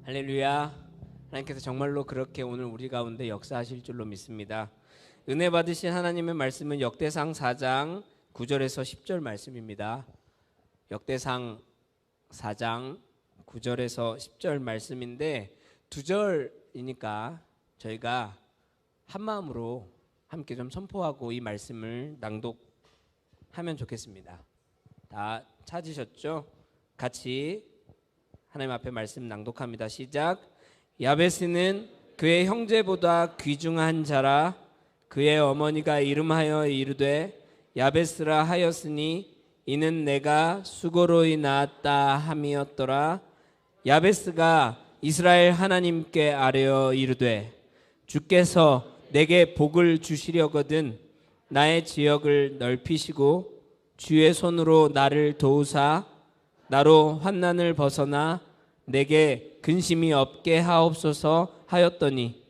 할렐루야. 하나님께서 정말로 그렇게 오늘 우리 가운데 역사하실 줄로 믿습니다. 은혜 받으신 하나님의 말씀은 역대상 4장 9절에서 10절 말씀입니다. 역대상 4장 9절에서 10절 말씀인데 2절이니까 저희가 한 마음으로 함께 좀 선포하고 이 말씀을 낭독하면 좋겠습니다. 다 찾으셨죠? 같이 하나님 앞에 말씀 낭독합니다. 시작. 야베스는 그의 형제보다 귀중한 자라. 그의 어머니가 이름하여 이르되 야베스라 하였으니 이는 내가 수고로이 낳았다 함이었더라. 야베스가 이스라엘 하나님께 아뢰어 이르되 주께서 내게 복을 주시려거든 나의 지역을 넓히시고 주의 손으로 나를 도우사 나로 환난을 벗어나 내게 근심이 없게 하옵소서 하였더니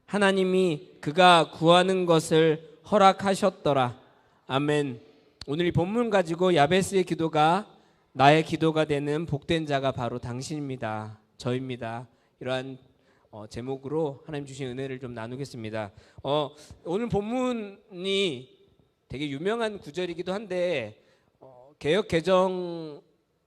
하나님이 그가 구하는 것을 허락하셨더라. 아멘. 오늘 이 본문 가지고 야베스의 기도가 나의 기도가 되는 복된 자가 바로 당신입니다. 저입니다. 이러한 제목으로 하나님 주신 은혜를 좀 나누겠습니다. 오늘 본문이 되게 유명한 구절이기도 한데 개역 개정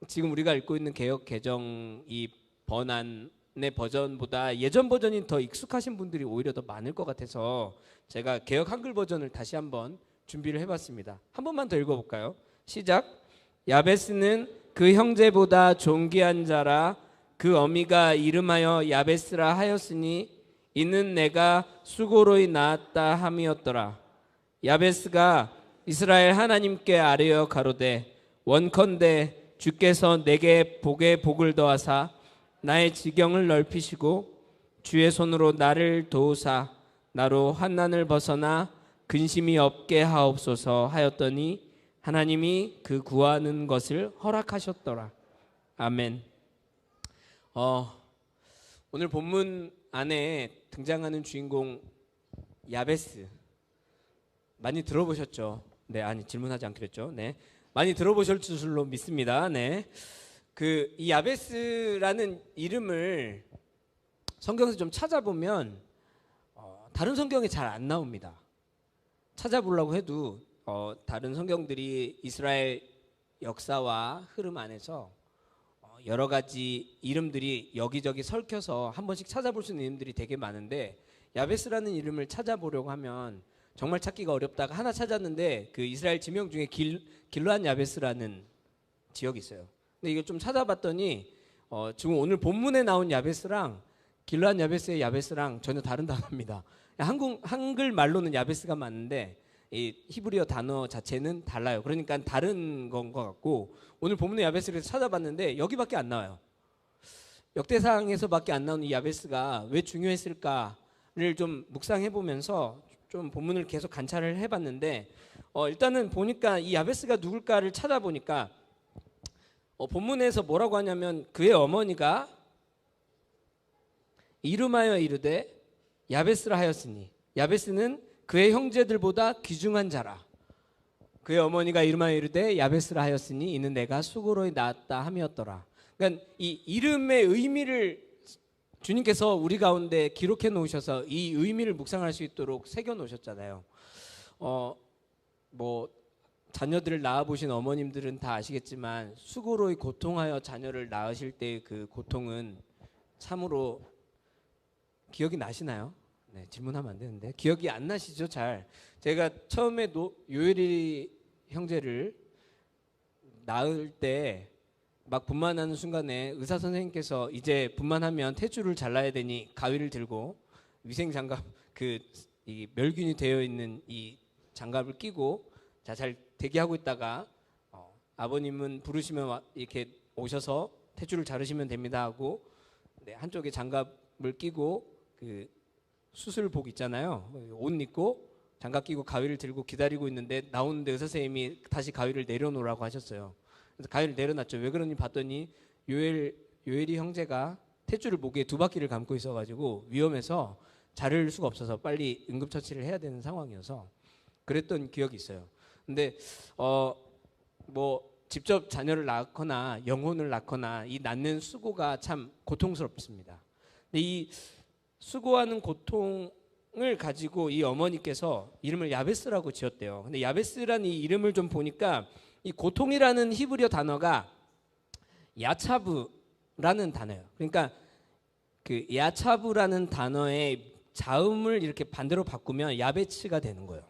지금 우리가 읽고 있는 개역 개정 이 번안의 버전보다 예전 버전이 더 익숙하신 분들이 오히려 더 많을 것 같아서 제가 개역 한글 버전을 다시 한번 준비를 해봤습니다. 한 번만 더 읽어볼까요? 시작. 야베스는 그 형제보다 존귀한 자라. 그 어미가 이름하여 야베스라 하였으니 이는 내가 수고로이 낳았다 함이었더라. 야베스가 이스라엘 하나님께 아뢰어 가로되 원컨대 주께서 내게 복에 복을 더하사 나의 지경을 넓히시고 주의 손으로 나를 도우사 나로 환난을 벗어나 근심이 없게 하옵소서 하였더니 하나님이 그 구하는 것을 허락하셨더라. 아멘. 오늘 본문 안에 등장하는 주인공 야베스 많이 들어보셨죠? 네, 아니 질문하지 않기로 했죠. 네, 많이 들어보실 줄로 믿습니다. 네, 이 야베스라는 이름을 성경에서 좀 찾아보면 다른 성경에 잘 안 나옵니다. 찾아보려고 해도 다른 성경들이 이스라엘 역사와 흐름 안에서 여러 가지 이름들이 여기저기 설켜서 한 번씩 찾아볼 수 있는 이름들이 되게 많은데 야베스라는 이름을 찾아보려고 하면 정말 찾기가 어렵다가 하나 찾았는데 그 이스라엘 지명 중에 길르앗 야베스라는 지역이 있어요. 근데 이걸 좀 찾아봤더니 지금 오늘 본문에 나온 야베스랑 길르앗 야베스의 야베스랑 전혀 다른 단어입니다. 한글 말로는 야베스가 맞는데 이 히브리어 단어 자체는 달라요. 그러니까 다른 건 것 같고 오늘 본문의 야베스를 찾아봤는데 여기밖에 안 나와요. 역대상에서밖에 안 나오는 이 야베스가 왜 중요했을까를 좀 묵상해 보면서 좀 본문을 계속 관찰을 해봤는데 일단은 보니까 이 야베스가 누굴까를 찾아보니까 본문에서 뭐라고 하냐면 그의 어머니가 이름하여 이르되 야베스라 하였으니 야베스는 그의 형제들보다 귀중한 자라. 그의 어머니가 이름하여 이르되 야베스라 하였으니 이는 내가 수고로이 낳았다 함이었더라. 그러니까 이 이름의 의미를 주님께서 우리 가운데 기록해 놓으셔서 이 의미를 묵상할 수 있도록 새겨 놓으셨잖아요. 뭐 자녀들을 낳아 보신 어머님들은 다 아시겠지만 수고로이 고통하여 자녀를 낳으실 때의 그 고통은 참으로 기억이 나시나요? 네, 질문하면 안 되는데 기억이 안 나시죠? 잘. 제가 처음에 요엘이 형제를 낳을 때 막 분만하는 순간에 의사 선생님께서 이제 분만하면 탯줄을 잘라야 되니 가위를 들고 위생 장갑 이 멸균이 되어 있는 이 장갑을 끼고 잘 대기하고 있다가 아버님은 부르시면 이렇게 오셔서 탯줄을 자르시면 됩니다 하고 네, 한쪽에 장갑을 끼고 그 수술복 있잖아요. 옷 입고 장갑 끼고 가위를 들고 기다리고 있는데 나오는데 의사 선생님이 다시 가위를 내려놓으라고 하셨어요. 그래서 가위를 내려놨죠. 왜 그러니 봤더니 요엘이 형제가 탯줄을 목에 2바퀴를 감고 있어가지고 위험해서 자를 수가 없어서 빨리 응급처치를 해야 되는 상황이어서 그랬던 기억이 있어요. 근데 뭐 직접 자녀를 낳거나 영혼을 낳거나 이 낳는 수고가 참 고통스럽습니다. 근데 이 수고하는 고통을 가지고 이 어머니께서 이름을 야베스라고 지었대요. 근데 야베스라는 이 이름을 좀 보니까 이 고통이라는 히브리어 단어가 야차브라는 단어예요. 그러니까 그 야차브라는 단어의 자음을 이렇게 반대로 바꾸면 야베츠가 되는 거예요.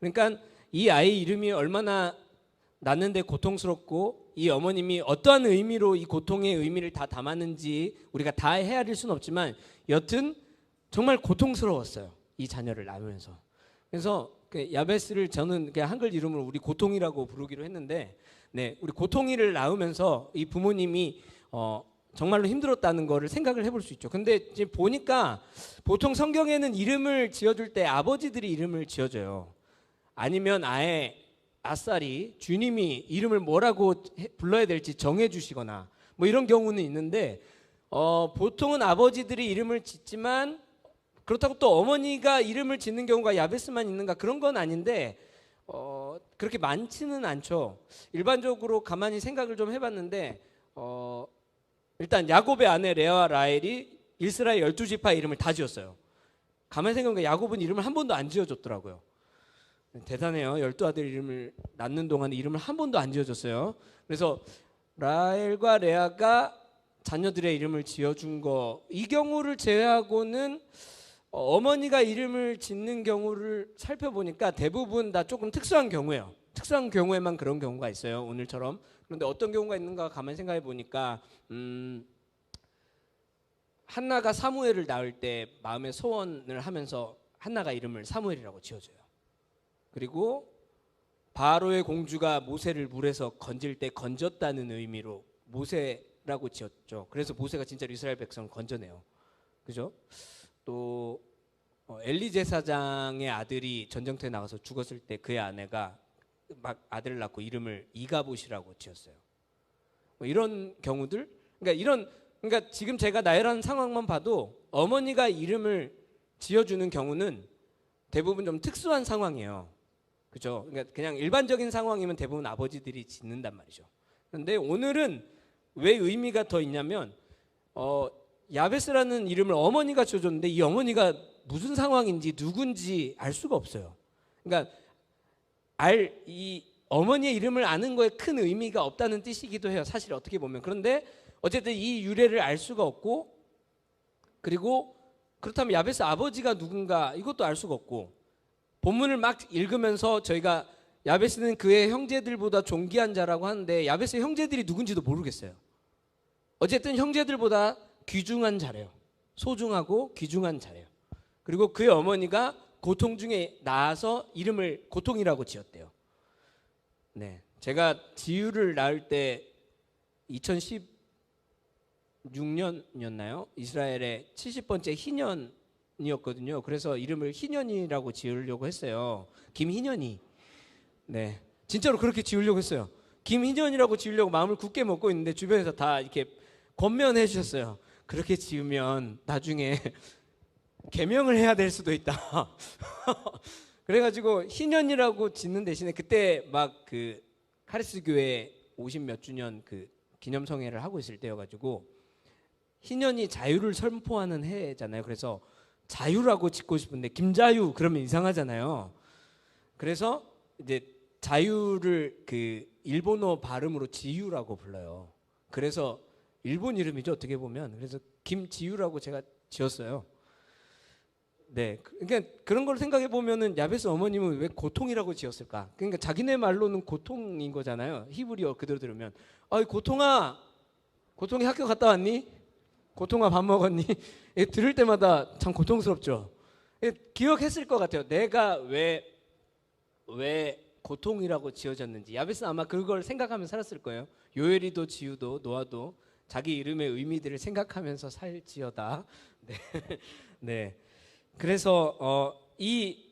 그러니까 이 아이 이름이 얼마나 낳는데 고통스럽고 이 어머님이 어떠한 의미로 이 고통의 의미를 다 담았는지 우리가 다 헤아릴 수는 없지만 여튼 정말 고통스러웠어요. 이 자녀를 낳으면서. 그래서 그 야베스를 저는 그냥 한글 이름으로 우리 고통이라고 부르기로 했는데, 네, 우리 고통이를 낳으면서 이 부모님이 정말로 힘들었다는 거를 생각을 해볼 수 있죠. 근데 지금 보니까 보통 성경에는 이름을 지어줄 때 아버지들이 이름을 지어줘요. 아니면 아예 아싸리 주님이 이름을 뭐라고 불러야 될지 정해주시거나 뭐 이런 경우는 있는데 보통은 아버지들이 이름을 짓지만 그렇다고 또 어머니가 이름을 짓는 경우가 야베스만 있는가 그런 건 아닌데 그렇게 많지는 않죠. 일반적으로 가만히 생각을 좀 해봤는데 일단 야곱의 아내 레아와 라헬이 이스라엘 12지파 이름을 다 지었어요. 가만히 생각해보니까 야곱은 이름을 한 번도 안 지어줬더라고요. 대단해요. 12아들 이름을 낳는 동안에 이름을 한 번도 안 지어줬어요. 그래서 라헬과 레아가 자녀들의 이름을 지어준 거, 이 경우를 제외하고는 어머니가 이름을 짓는 경우를 살펴보니까 대부분 다 조금 특수한 경우예요. 특수한 경우에만 그런 경우가 있어요. 오늘처럼. 그런데 어떤 경우가 있는가 가만히 생각해 보니까 한나가 사무엘을 낳을 때 마음의 소원을 하면서 한나가 이름을 사무엘이라고 지어줘요. 그리고 바로의 공주가 모세를 물에서 건질 때 건졌다는 의미로 모세라고 지었죠. 그래서 모세가 진짜로 이스라엘 백성을 건져내요. 그죠? 또 엘리 제사장의 아들이 전쟁터에 나가서 죽었을 때 그의 아내가 막 아들을 낳고 이름을 이가봇이라고 지었어요. 뭐 이런 경우들, 그러니까 지금 제가 나열한 상황만 봐도 어머니가 이름을 지어주는 경우는 대부분 좀 특수한 상황이에요. 그죠? 그러니까 그냥 일반적인 상황이면 대부분 아버지들이 짓는단 말이죠. 그런데 오늘은 왜 의미가 더 있냐면 야베스라는 이름을 어머니가 지어줬는데 이 어머니가 무슨 상황인지 누군지 알 수가 없어요. 그러니까 이 어머니의 이름을 아는 거에 큰 의미가 없다는 뜻이기도 해요. 사실 어떻게 보면. 그런데 어쨌든 이 유래를 알 수가 없고, 그리고 그렇다면 야베스 아버지가 누군가 이것도 알 수가 없고, 본문을 막 읽으면서 저희가 야베스는 그의 형제들보다 존귀한 자라고 하는데 야베스의 형제들이 누군지도 모르겠어요. 어쨌든 형제들보다 귀중한 자래요. 소중하고 귀중한 자래요. 그리고 그의 어머니가 고통 중에 나아서 이름을 고통이라고 지었대요. 네, 제가 지유를 낳을 때 2016년이었나요? 이스라엘의 70번째 희년이었거든요. 그래서 이름을 희년이라고 지으려고 했어요. 김희년이. 네, 진짜로 그렇게 지으려고 했어요. 김희년이라고 지으려고 마음을 굳게 먹고 있는데 주변에서 다 이렇게 권면해 주셨어요. 그렇게 지으면 나중에 개명을 해야 될 수도 있다. 그래가지고 희년이라고 짓는 대신에 그때 막 그 카리스 교회 50몇 주년 그 기념성회를 하고 있을 때여가지고 희년이 자유를 선포하는 해잖아요. 그래서 자유라고 짓고 싶은데 김자유 그러면 이상하잖아요. 그래서 이제 자유를 그 일본어 발음으로 지유라고 불러요. 그래서 일본 이름이죠, 어떻게 보면. 그래서 김지유라고 제가 지었어요. 네, 그러니까 그런 걸 생각해 보면은 야베스 어머님은 왜 고통이라고 지었을까? 그러니까 자기네 말로는 고통인 거잖아요. 히브리어 그대로 들으면, 고통아, 고통이 학교 갔다 왔니? 고통아 밥 먹었니? 들을 때마다 참 고통스럽죠. 기억했을 것 같아요. 내가 왜 고통이라고 지어졌는지. 야베스는 아마 그걸 생각하면서 살았을 거예요. 요엘이도 지유도 노아도 자기 이름의 의미들을 생각하면서 살지어다. 네. 네. 그래서 이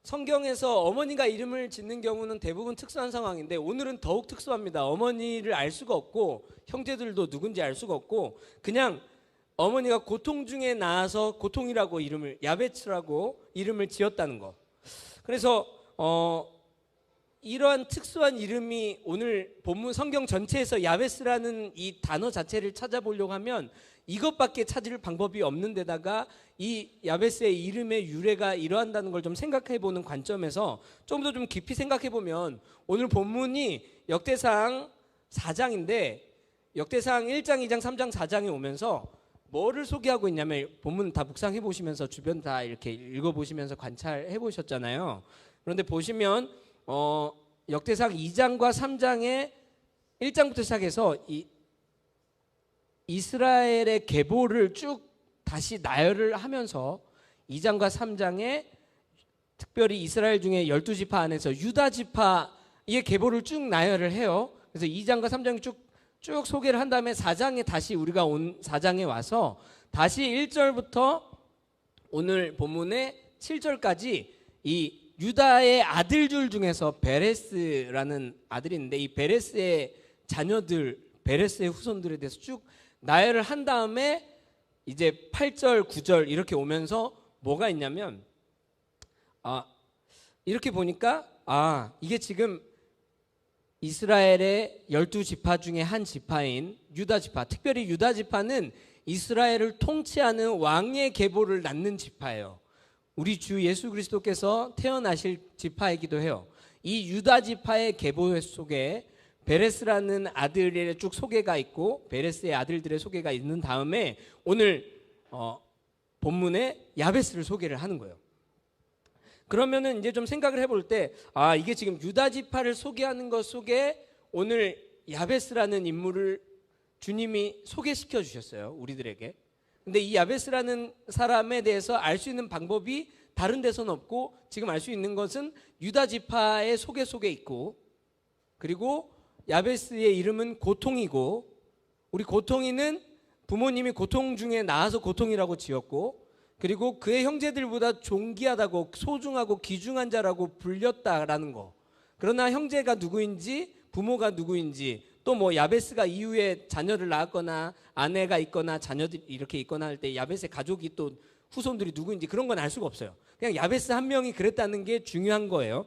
성경에서 어머니가 이름을 짓는 경우는 대부분 특수한 상황인데 오늘은 더욱 특수합니다. 어머니를 알 수가 없고 형제들도 누군지 알 수가 없고 그냥 어머니가 고통 중에 나아서 고통이라고 이름을 야베츠라고 이름을 지었다는 거. 그래서 이러한 특수한 이름이 오늘 본문 성경 전체에서 야베스라는 이 단어 자체를 찾아보려고 하면 이것밖에 찾을 방법이 없는 데다가 이 야베스의 이름의 유래가 이러한다는 걸 좀 생각해 보는 관점에서 좀 더 좀 깊이 생각해 보면 오늘 본문이 역대상 4장인데 역대상 1장, 2장, 3장, 4장에 오면서 뭐를 소개하고 있냐면 본문 다 묵상해 보시면서 주변 다 이렇게 읽어 보시면서 관찰해 보셨잖아요. 그런데 보시면 역대상 2장과 3장의 1장부터 시작해서 이스라엘의 계보를 쭉 다시 나열을 하면서 2장과 3장에 특별히 이스라엘 중에 12지파 안에서 유다 지파의 계보를 쭉 나열을 해요. 그래서 2장과 3장이 쭉 소개를 한 다음에 4장에 다시 우리가 4장에 와서 다시 1절부터 오늘 본문의 7절까지 이 유다의 아들들 중에서 베레스라는 아들이 있는데 이 베레스의 자녀들, 베레스의 후손들에 대해서 쭉 나열을 한 다음에 이제 8절, 9절 이렇게 오면서 뭐가 있냐면 이렇게 보니까 이게 지금 이스라엘의 12지파 중에 한 지파인 유다지파, 특별히 유다지파는 이스라엘을 통치하는 왕의 계보를 낳는 지파예요. 우리 주 예수 그리스도께서 태어나실 지파이기도 해요. 이 유다지파의 계보 속에 베레스라는 아들의 쭉 소개가 있고 베레스의 아들들의 소개가 있는 다음에 오늘 본문에 야베스를 소개를 하는 거예요. 그러면은 이제 좀 생각을 해볼 때 이게 지금 유다 지파를 소개하는 것 속에 오늘 야베스라는 인물을 주님이 소개시켜 주셨어요, 우리들에게. 근데 이 야베스라는 사람에 대해서 알 수 있는 방법이 다른 데서는 없고 지금 알 수 있는 것은 유다 지파의 소개 속에 있고, 그리고 야베스의 이름은 고통이고, 우리 고통이는 부모님이 고통 중에 낳아서 고통이라고 지었고, 그리고 그의 형제들보다 존귀하다고, 소중하고 귀중한 자라고 불렸다라는 거. 그러나 형제가 누구인지, 부모가 누구인지, 또 뭐 야베스가 이후에 자녀를 낳았거나 아내가 있거나 자녀들이 이렇게 있거나 할 때 야베스의 가족이 또 후손들이 누구인지 그런 건 알 수가 없어요. 그냥 야베스 한 명이 그랬다는 게 중요한 거예요.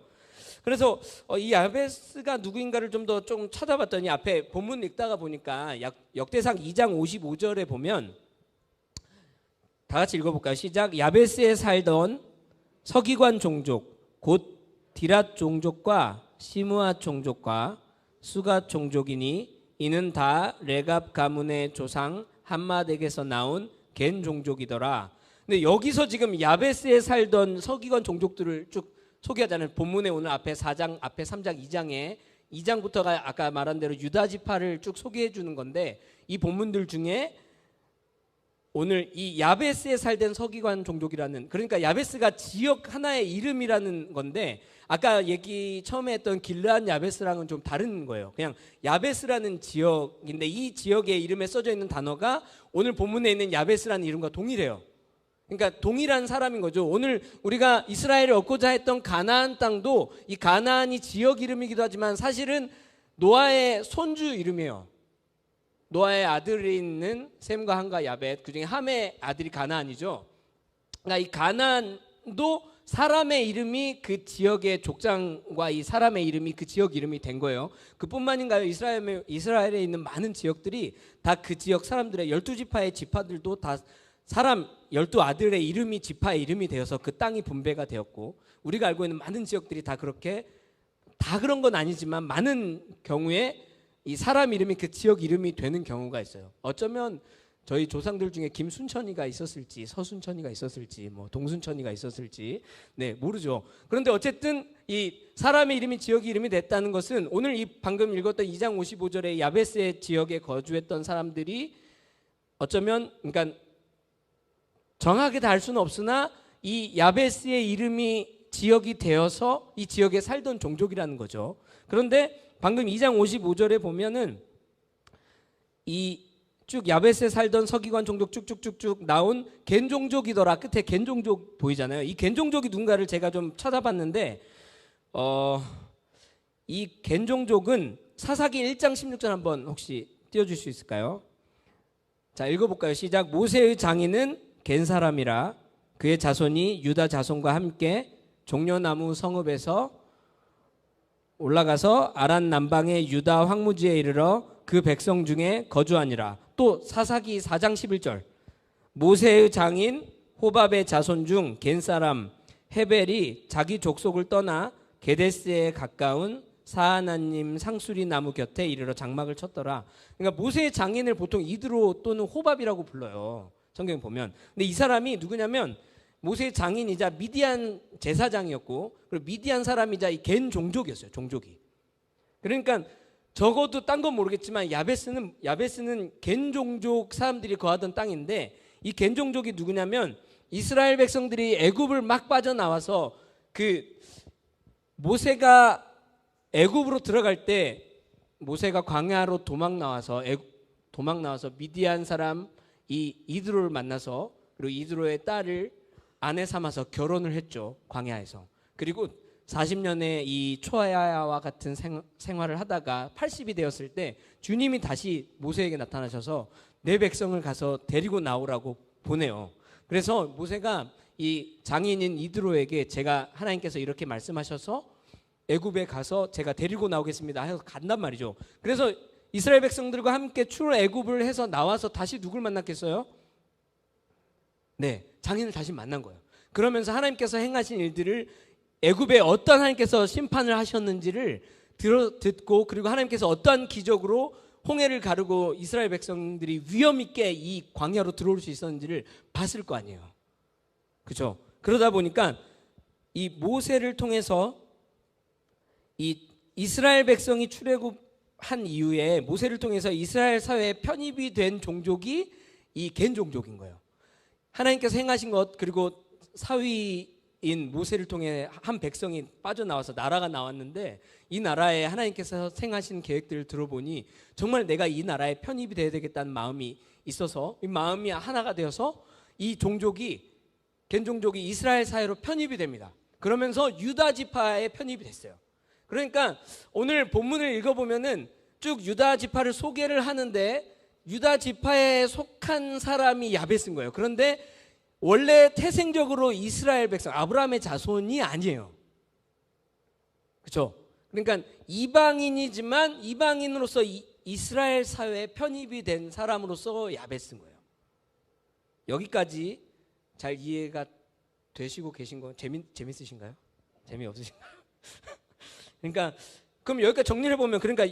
그래서 이 야베스가 누구인가를 좀 더 좀 찾아봤더니 앞에 본문 읽다가 보니까 역대상 2장 55절에 보면 다 같이 읽어볼까요? 시작. 야베스에 살던 서기관 종족 곧 디랏 종족과 시므아 종족과 수가 종족이니 이는 다 레갑 가문의 조상 함맛에게서 나온 겐 종족이더라. 근데 여기서 지금 야베스에 살던 서기관 종족들을 쭉 소개하잖아요. 본문에 오늘 앞에 4장, 앞에 3장, 2장에 2장부터가 아까 말한 대로 유다 지파를 쭉 소개해 주는 건데 이 본문들 중에 오늘 이 야베스에 살던 서기관 종족이라는, 그러니까 야베스가 지역 하나의 이름이라는 건데 아까 얘기 처음에 했던 길르앗 야베스랑은 좀 다른 거예요. 그냥 야베스라는 지역인데 이 지역의 이름에 써져 있는 단어가 오늘 본문에 있는 야베스라는 이름과 동일해요. 그러니까 동일한 사람인 거죠. 오늘 우리가 이스라엘을 얻고자 했던 가나안 땅도 이 가나안이 지역 이름이기도 하지만 사실은 노아의 손주 이름이에요. 노아의 아들이 있는 셈과 함과 야벳, 그중에 함의 아들이 가나안이죠. 그러니까 이 가나안도 사람의 이름이 그 지역의 족장과 이 사람의 이름이 그 지역 이름이 된 거예요. 그뿐만인가요? 이스라엘에 있는 많은 지역들이 다 그 지역 사람들의 12지파의 지파들도 다 사람 12아들의 이름이 지파의 이름이 되어서 그 땅이 분배가 되었고, 우리가 알고 있는 많은 지역들이 다 그렇게, 다 그런 건 아니지만 많은 경우에 이 사람 이름이 그 지역 이름이 되는 경우가 있어요. 어쩌면 저희 조상들 중에 김순천이가 있었을지 서순천이가 있었을지 뭐 동순천이가 있었을지 모르죠. 그런데 어쨌든 이 사람의 이름이 지역 이름이 됐다는 것은 오늘 이 방금 읽었던 2장 55절에 야베스의 지역에 거주했던 사람들이 어쩌면, 그러니까 정확하게 다 알 수는 없으나 이 야베스의 이름이 지역이 되어서 이 지역에 살던 종족이라는 거죠. 그런데 방금 2장 55절에 보면은 이 쭉 야베스에 살던 서기관 종족 쭉쭉쭉쭉 나온 겐 종족이더라. 끝에 겐 종족 보이잖아요. 이 겐 종족이 누군가를 제가 좀 찾아봤는데 이 겐 종족은 사사기 1장 16절 한번 혹시 띄워줄 수 있을까요? 자, 읽어볼까요? 시작. 모세의 장인은 겐 사람이라 그의 자손이 유다 자손과 함께 종려나무 성읍에서 올라가서 아란 남방의 유다 황무지에 이르러 그 백성 중에 거주하니라. 또 사사기 4장 11절 모세의 장인 호밥의 자손 중 겐 사람 헤벨이 자기 족속을 떠나 게데스에 가까운 사하나님 상수리 나무 곁에 이르러 장막을 쳤더라. 그러니까 모세의 장인을 보통 이드로 또는 호밥이라고 불러요. 성경에 보면. 근데 이 사람이 누구냐면 모세의 장인이자 미디안 제사장이었고, 그리고 미디안 사람이자 이 겐 종족이었어요. 종족이. 그러니까 적어도 딴 건 모르겠지만 야베스는 겐 종족 사람들이 거하던 땅인데, 이 겐 종족이 누구냐면 이스라엘 백성들이 애굽을 막 빠져나와서 그 모세가 애굽으로 들어갈 때 모세가 광야로 도망 나와서 미디안 사람 이 이드로를 만나서, 그리고 이드로의 딸을 아내 삼아서 결혼을 했죠. 광야에서. 그리고 40년의 이 초아야와 같은 생활을 하다가 80이 되었을 때 주님이 다시 모세에게 나타나셔서 내 백성을 가서 데리고 나오라고 보내요. 그래서 모세가 이 장인인 이드로에게 제가 하나님께서 이렇게 말씀하셔서 애굽에 가서 제가 데리고 나오겠습니다 해서 간단 말이죠. 그래서 이스라엘 백성들과 함께 출애굽을 해서 나와서 다시 누굴 만났겠어요? 네, 장인을 다시 만난 거예요. 그러면서 하나님께서 행하신 일들을, 애굽에 어떤 하나님께서 심판을 하셨는지를 듣고, 그리고 하나님께서 어떠한 기적으로 홍해를 가르고 이스라엘 백성들이 위험 있게 이 광야로 들어올 수 있었는지를 봤을 거 아니에요. 그렇죠? 그러다 보니까 이 모세를 통해서 이 이스라엘 백성이 출애굽한 이후에 모세를 통해서 이스라엘 사회에 편입이 된 종족이 이 겐 종족인 거예요. 하나님께서 행하신 것, 그리고 사위인 모세를 통해 한 백성이 빠져나와서 나라가 나왔는데, 이 나라에 하나님께서 행하신 계획들을 들어보니 정말 내가 이 나라에 편입이 돼야 되겠다는 마음이 있어서, 이 마음이 하나가 되어서 이 종족이, 겐 종족이 이스라엘 사회로 편입이 됩니다. 그러면서 유다 지파에 편입이 됐어요. 그러니까 오늘 본문을 읽어보면은 쭉 유다 지파를 소개를 하는데, 유다 지파에 속한 사람이 야벳인 거예요. 그런데 원래 태생적으로 이스라엘 백성, 아브라함의 자손이 아니에요. 그렇죠? 그러니까 이방인이지만 이방인으로서 이스라엘 사회에 편입이 된 사람으로서 야벳인 거예요. 여기까지 잘 이해가 되시고 계신 거 재밌으신가요? 재미없으신가요? 그러니까 그럼 여기까지 정리를 해보면, 그러니까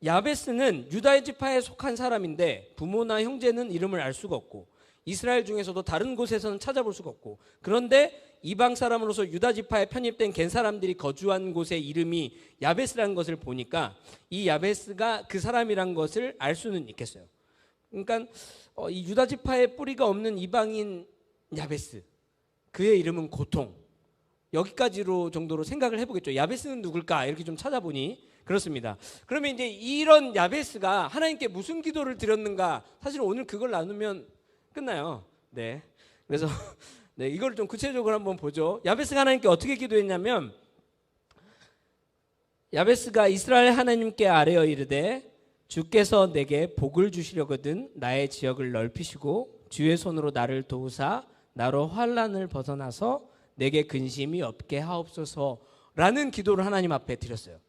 야베스는 유다의 지파에 속한 사람인데 부모나 형제는 이름을 알 수가 없고, 이스라엘 중에서도 다른 곳에서는 찾아볼 수가 없고, 그런데 이방 사람으로서 유다 지파에 편입된 겐 사람들이 거주한 곳의 이름이 야베스라는 것을 보니까 이 야베스가 그 사람이란 것을 알 수는 있겠어요. 그러니까 이 유다 지파에 뿌리가 없는 이방인 야베스, 그의 이름은 고통, 여기까지로 정도로 생각을 해보겠죠. 야베스는 누굴까 이렇게 좀 찾아보니 그렇습니다. 그러면 이제 이런 야베스가 하나님께 무슨 기도를 드렸는가, 사실 오늘 그걸 나누면 끝나요. 네, 그래서 네, 이걸 좀 구체적으로 한번 보죠. 야베스가 하나님께 어떻게 기도했냐면, 야베스가 이스라엘 하나님께 아뢰어 이르되 주께서 내게 복을 주시려거든 나의 지역을 넓히시고 주의 손으로 나를 도우사 나로 환난을 벗어나서 내게 근심이 없게 하옵소서라는 기도를 하나님 앞에 드렸어요.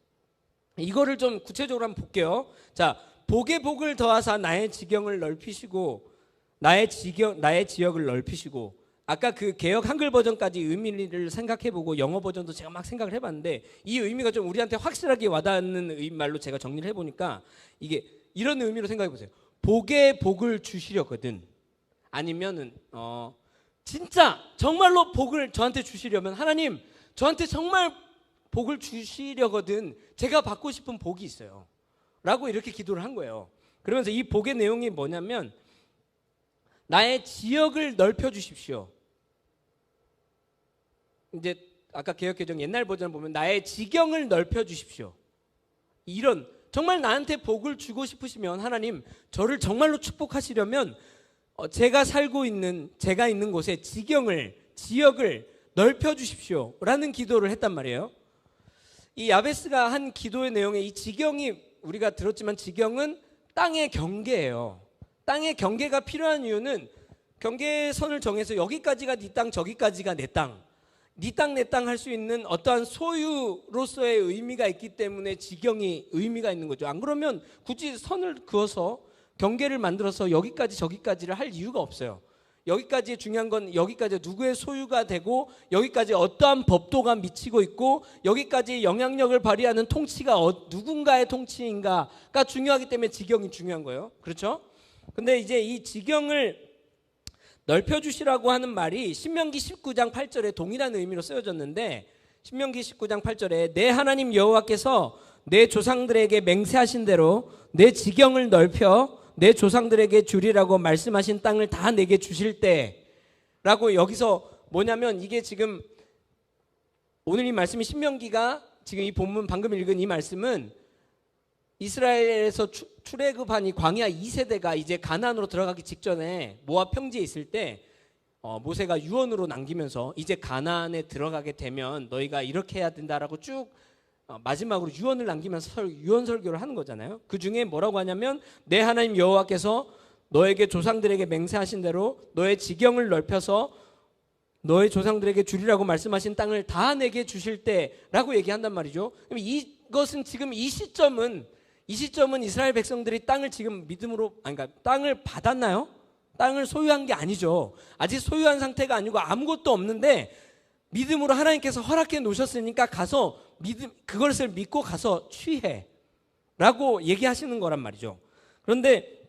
이거를 좀 구체적으로 한번 볼게요. 자, 복의 복을 더하사 나의 지경을 넓히시고, 나의 지역을 넓히시고, 아까 그 개역 한글 버전까지 의미를 생각해보고 영어 버전도 제가 막 생각을 해봤는데, 이 의미가 좀 우리한테 확실하게 와닿는 말로 제가 정리를 해보니까 이게 이런 의미로 생각해보세요. 복의 복을 주시려거든, 아니면은 진짜 정말로 복을 저한테 주시려면, 하나님 저한테 정말 복을 주시려거든 제가 받고 싶은 복이 있어요 라고 이렇게 기도를 한 거예요. 그러면서 이 복의 내용이 뭐냐면, 나의 지역을 넓혀 주십시오. 이제 아까 개역개정 옛날 버전 보면 나의 지경을 넓혀 주십시오. 이런, 정말 나한테 복을 주고 싶으시면 하나님 저를 정말로 축복하시려면 제가 있는 곳에 지역을 넓혀 주십시오 라는 기도를 했단 말이에요. 이 야베스가 한 기도의 내용에 이 지경이, 우리가 들었지만 지경은 땅의 경계예요. 땅의 경계가 필요한 이유는 경계선을 정해서 여기까지가 네 땅, 저기까지가 내 땅, 네 땅 내 땅 할 수 있는 어떠한 소유로서의 의미가 있기 때문에 지경이 의미가 있는 거죠. 안 그러면 굳이 선을 그어서 경계를 만들어서 여기까지 저기까지를 할 이유가 없어요. 여기까지 중요한 건 여기까지 누구의 소유가 되고 여기까지 어떠한 법도가 미치고 있고 여기까지 영향력을 발휘하는 통치가 누군가의 통치인가가 중요하기 때문에 지경이 중요한 거예요. 그렇죠? 근데 이제 이 지경을 넓혀주시라고 하는 말이 신명기 19장 8절에 동일한 의미로 쓰여졌는데 신명기 19장 8절에 내 하나님 여호와께서 내 조상들에게 맹세하신 대로 내 지경을 넓혀 내 조상들에게 주리라고 말씀하신 땅을 다 내게 주실 때라고 여기서 뭐냐면 이게 지금 오늘 이 말씀이 신명기가 지금 이 본문 방금 읽은 이 말씀은 이스라엘에서 출애굽한 이 광야 2세대가 이제 가나안으로 들어가기 직전에 모압 평지에 있을 때 모세가 유언으로 남기면서 이제 가나안에 들어가게 되면 너희가 이렇게 해야 된다라고 쭉 마지막으로 유언을 남기면서 유언 설교를 하는 거잖아요. 그 중에 뭐라고 하냐면 내 하나님 여호와께서 너에게 조상들에게 맹세하신 대로 너의 지경을 넓혀서 너의 조상들에게 주리라고 말씀하신 땅을 다 내게 주실 때라고 얘기한단 말이죠. 그럼 이것은 지금 이 시점은 이스라엘 백성들이 땅을 지금 믿음으로 그러니까 땅을 받았나요? 땅을 소유한 게 아니죠. 아직 소유한 상태가 아니고 아무것도 없는데 믿음으로 하나님께서 허락해 놓으셨으니까 가서 그것을 믿고 가서 취해라고 얘기하시는 거란 말이죠. 그런데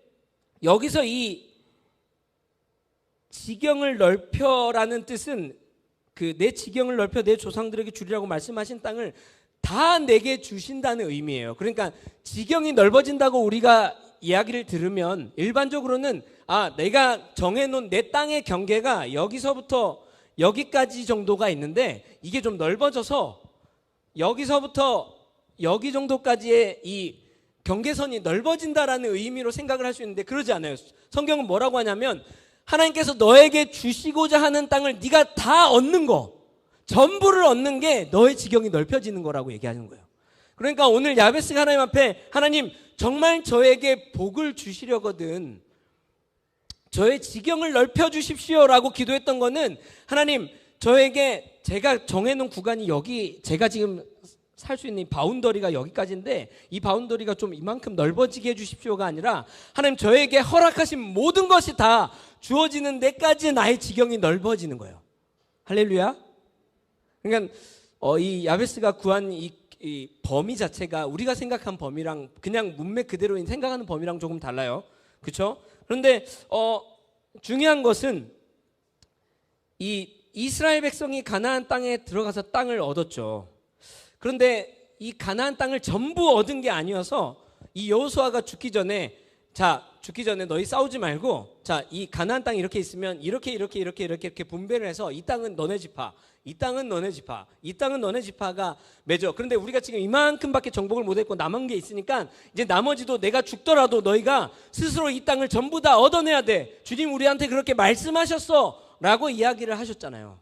여기서 이 지경을 넓혀라는 뜻은 내 지경을 넓혀 내 조상들에게 주리라고 말씀하신 땅을 다 내게 주신다는 의미예요. 그러니까 지경이 넓어진다고 우리가 이야기를 들으면 일반적으로는 내가 정해놓은 내 땅의 경계가 여기서부터 여기까지 정도가 있는데 이게 좀 넓어져서 여기서부터 여기 정도까지의 이 경계선이 넓어진다라는 의미로 생각을 할 수 있는데 그러지 않아요. 성경은 뭐라고 하냐면 하나님께서 너에게 주시고자 하는 땅을 네가 다 얻는 거 전부를 얻는 게 너의 지경이 넓혀지는 거라고 얘기하는 거예요. 그러니까 오늘 야베스가 하나님 앞에 하나님 정말 저에게 복을 주시려거든 저의 지경을 넓혀주십시오라고 기도했던 거는 하나님 저에게 제가 정해놓은 구간이 여기 제가 지금 살 수 있는 이 바운더리가 여기까지인데 이 바운더리가 좀 이만큼 넓어지게 해주십시오가 아니라 하나님 저에게 허락하신 모든 것이 다 주어지는 데까지 나의 지경이 넓어지는 거예요. 할렐루야. 그러니까 이 야베스가 구한 이 범위 자체가 우리가 생각한 범위랑 그냥 문맥 그대로 생각하는 범위랑 조금 달라요. 그렇죠? 그런데 중요한 것은 이 이스라엘 백성이 가나안 땅에 들어가서 땅을 얻었죠. 그런데 이 가나안 땅을 전부 얻은 게 아니어서 이 여호수아가 죽기 전에 너희 싸우지 말고 이 가나안 땅이 이렇게 있으면 이렇게 분배를 해서 이 땅은 너네 지파, 이 땅은 너네 지파, 이 땅은 너네 지파가 맺어. 그런데 우리가 지금 이만큼밖에 정복을 못했고 남은 게 있으니까 이제 나머지도 내가 죽더라도 너희가 스스로 이 땅을 전부 다 얻어내야 돼. 주님 우리한테 그렇게 말씀하셨어 라고 이야기를 하셨잖아요.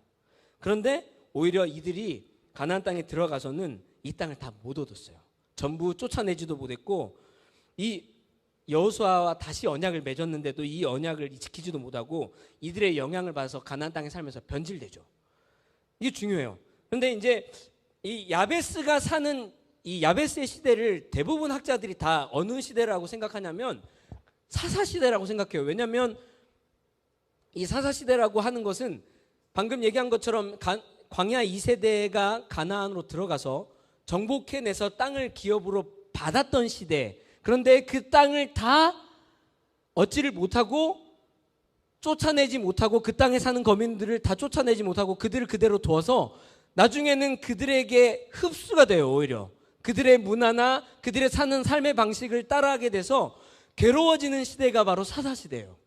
그런데 오히려 이들이 가나안 땅에 들어가서는 이 땅을 다 못 얻었어요. 전부 쫓아내지도 못했고 이 여호수아와 다시 언약을 맺었는데도 이 언약을 지키지도 못하고 이들의 영향을 받아서 가나안 땅에 살면서 변질되죠. 이게 중요해요. 그런데 이제 이 야베스가 사는 이 야베스의 시대를 대부분 학자들이 다 어느 시대라고 생각하냐면 사사시대라고 생각해요. 왜냐하면 이 사사시대라고 하는 것은 방금 얘기한 것처럼 광야 2세대가 가나안으로 들어가서 정복해내서 땅을 기업으로 받았던 시대. 그런데 그 땅을 다 얻지를 못하고 쫓아내지 못하고 그 땅에 사는 거민들을 다 쫓아내지 못하고 그들을 그대로 두어서 나중에는 그들에게 흡수가 돼요. 오히려 그들의 문화나 그들의 사는 삶의 방식을 따라하게 돼서 괴로워지는 시대가 바로 사사시대예요.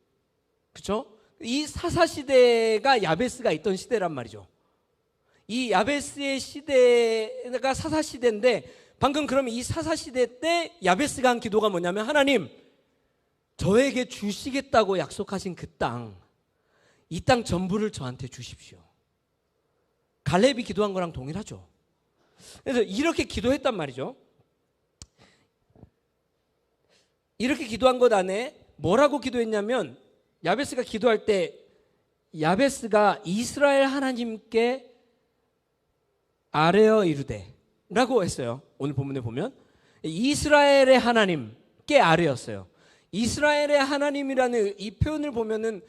그렇죠? 이 사사시대가 야베스가 있던 시대란 말이죠. 이 야베스의 시대가 사사시대인데 방금 그러면 이 사사시대 때 야베스가 한 기도가 뭐냐면 하나님 저에게 주시겠다고 약속하신 그 땅, 이 땅 전부를 저한테 주십시오. 갈렙이 기도한 거랑 동일하죠. 그래서 이렇게 기도했단 말이죠. 이렇게 기도한 것 안에 뭐라고 기도했냐면 야베스가 기도할 때 야베스가 이스라엘 하나님께 아뢰어 이르되 라고 했어요. 오늘 본문에 보면 이스라엘의 하나님께 아뢰었어요. 이스라엘의 하나님이라는 이 표현을 보면은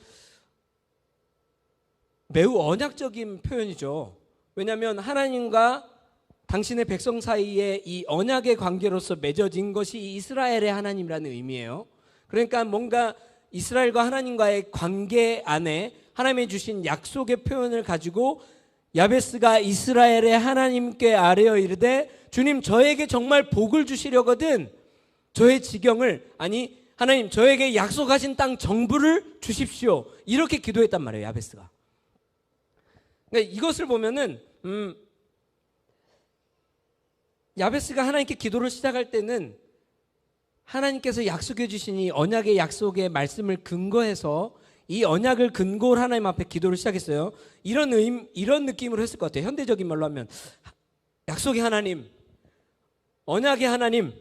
매우 언약적인 표현이죠. 왜냐하면 하나님과 당신의 백성 사이에 이 언약의 관계로서 맺어진 것이 이스라엘의 하나님이라는 의미예요. 그러니까 뭔가 이스라엘과 하나님과의 관계 안에 하나님이 주신 약속의 표현을 가지고 야베스가 이스라엘의 하나님께 아뢰어 이르되 주님 저에게 정말 복을 주시려거든 저의 지경을 아니 하나님 저에게 약속하신 땅 정부를 주십시오. 이렇게 기도했단 말이에요. 야베스가. 그러니까 이것을 보면은 야베스가 하나님께 기도를 시작할 때는 하나님께서 약속해 주신 이 언약의 약속의 말씀을 근거해서 이 언약을 근거로 하나님 앞에 기도를 시작했어요. 이런 느낌으로 했을 것 같아요. 현대적인 말로 하면 약속의 하나님, 언약의 하나님,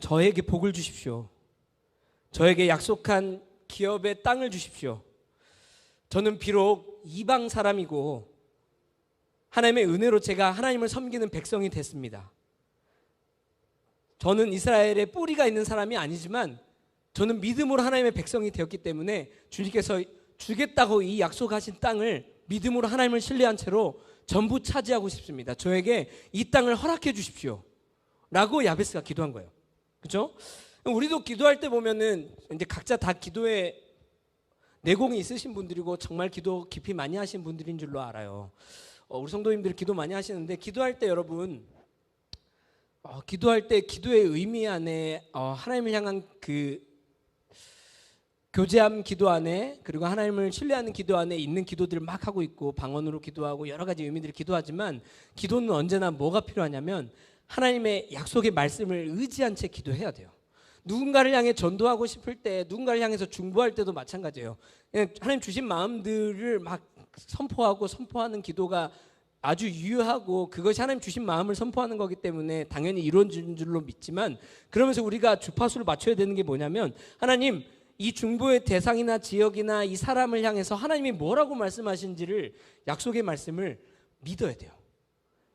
저에게 복을 주십시오. 저에게 약속한 기업의 땅을 주십시오. 저는 비록 이방 사람이고 하나님의 은혜로 제가 하나님을 섬기는 백성이 됐습니다. 저는 이스라엘에 뿌리가 있는 사람이 아니지만 저는 믿음으로 하나님의 백성이 되었기 때문에 주님께서 주겠다고 이 약속하신 땅을 믿음으로 하나님을 신뢰한 채로 전부 차지하고 싶습니다. 저에게 이 땅을 허락해 주십시오. 라고 야베스가 기도한 거예요. 그렇죠? 우리도 기도할 때 보면은 이제 각자 다 기도에 내공이 있으신 분들이고 정말 기도 깊이 많이 하신 분들인 줄로 알아요. 우리 성도님들이 기도 많이 하시는데 기도할 때 여러분 기도할 때 기도의 의미 안에 하나님을 향한 그 교제함 기도 안에 그리고 하나님을 신뢰하는 기도 안에 있는 기도들을 막 하고 있고 방언으로 기도하고 여러 가지 의미들을 기도하지만 기도는 언제나 뭐가 필요하냐면 하나님의 약속의 말씀을 의지한 채 기도해야 돼요. 누군가를 향해 전도하고 싶을 때 누군가를 향해서 중보할 때도 마찬가지예요. 하나님 주신 마음들을 막 선포하는 기도가 아주 유효하고 그것이 하나님 주신 마음을 선포하는 거기 때문에 당연히 이루어진 줄로 믿지만 그러면서 우리가 주파수를 맞춰야 되는 게 뭐냐면 하나님 이 중보의 대상이나 지역이나 이 사람을 향해서 하나님이 뭐라고 말씀하신지를 약속의 말씀을 믿어야 돼요.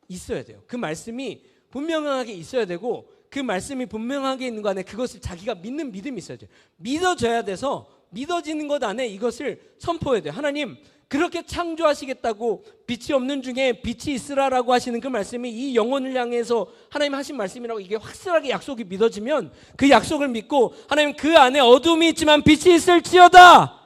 있어야 돼요. 그 말씀이 분명하게 있어야 되고 그 말씀이 분명하게 있는 거 안에 그것을 자기가 믿는 믿음이 있어야 돼요. 믿어져야 돼서 믿어지는 것 안에 이것을 선포해야 돼요. 하나님 그렇게 창조하시겠다고 빛이 없는 중에 빛이 있으라라고 하시는 그 말씀이 이 영혼을 향해서 하나님 하신 말씀이라고 이게 확실하게 약속이 믿어지면 그 약속을 믿고 하나님 그 안에 어둠이 있지만 빛이 있을지어다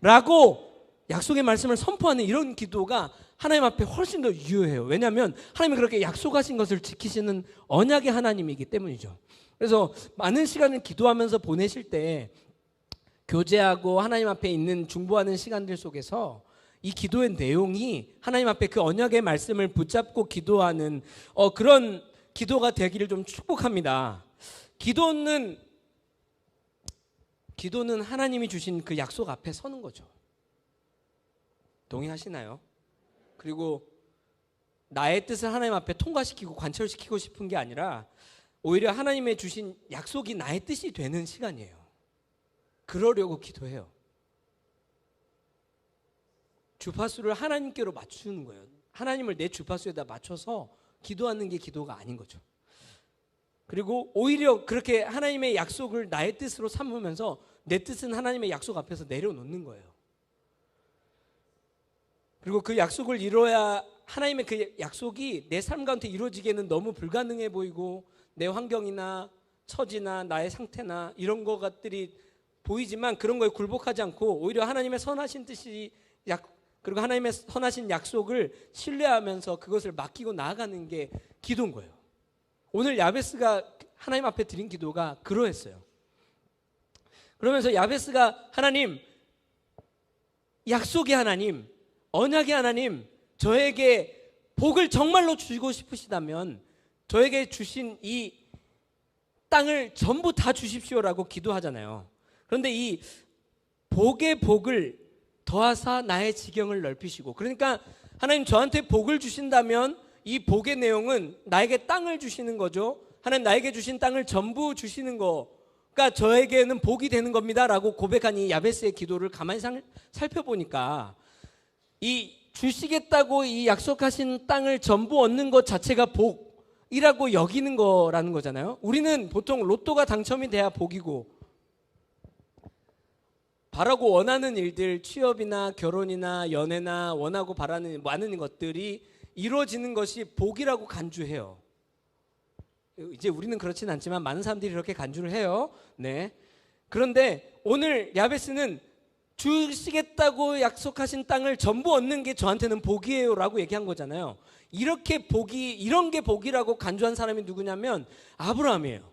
라고 약속의 말씀을 선포하는 이런 기도가 하나님 앞에 훨씬 더 유효해요. 왜냐하면 하나님이 그렇게 약속하신 것을 지키시는 언약의 하나님이기 때문이죠. 그래서 많은 시간을 기도하면서 보내실 때 교제하고 하나님 앞에 있는 중보하는 시간들 속에서 이 기도의 내용이 하나님 앞에 그 언약의 말씀을 붙잡고 기도하는 그런 기도가 되기를 좀 축복합니다. 기도는 하나님이 주신 그 약속 앞에 서는 거죠. 동의하시나요? 그리고 나의 뜻을 하나님 앞에 통과시키고 관철시키고 싶은 게 아니라 오히려 하나님의 주신 약속이 나의 뜻이 되는 시간이에요. 그러려고 기도해요. 주파수를 하나님께로 맞추는 거예요. 하나님을 내 주파수에다 맞춰서 기도하는 게 기도가 아닌 거죠. 그리고 오히려 그렇게 하나님의 약속을 나의 뜻으로 삼으면서 내 뜻은 하나님의 약속 앞에서 내려놓는 거예요. 그리고 그 약속을 이뤄야 하나님의 그 약속이 내 삶 가운데 이루어지기에는 너무 불가능해 보이고 내 환경이나 처지나 나의 상태나 이런 것들이 보이지만 그런 거에 굴복하지 않고 오히려 하나님의 선하신 뜻이 그리고 하나님의 선하신 약속을 신뢰하면서 그것을 맡기고 나아가는 게 기도인 거예요. 오늘 야베스가 하나님 앞에 드린 기도가 그러했어요. 그러면서 야베스가 하나님, 약속의 하나님, 언약의 하나님, 저에게 복을 정말로 주시고 싶으시다면 저에게 주신 이 땅을 전부 다 주십시오라고 기도하잖아요. 그런데 이 복의 복을 더하사 나의 지경을 넓히시고, 그러니까 하나님 저한테 복을 주신다면 이 복의 내용은 나에게 땅을 주시는 거죠. 하나님 나에게 주신 땅을 전부 주시는 거가 저에게는 복이 되는 겁니다 라고 고백한 이 야베스의 기도를 가만히 살펴보니까 이 주시겠다고 이 약속하신 땅을 전부 얻는 것 자체가 복이라고 여기는 거라는 거잖아요. 우리는 보통 로또가 당첨이 돼야 복이고, 바라고 원하는 일들, 취업이나 결혼이나 연애나 원하고 바라는 많은 것들이 이루어지는 것이 복이라고 간주해요. 이제 우리는 그렇진 않지만 많은 사람들이 이렇게 간주를 해요. 네. 그런데 오늘 야베스는 주시겠다고 약속하신 땅을 전부 얻는 게 저한테는 복이에요라고 얘기한 거잖아요. 이런 게 복이라고 간주한 사람이 누구냐면 아브라함이에요.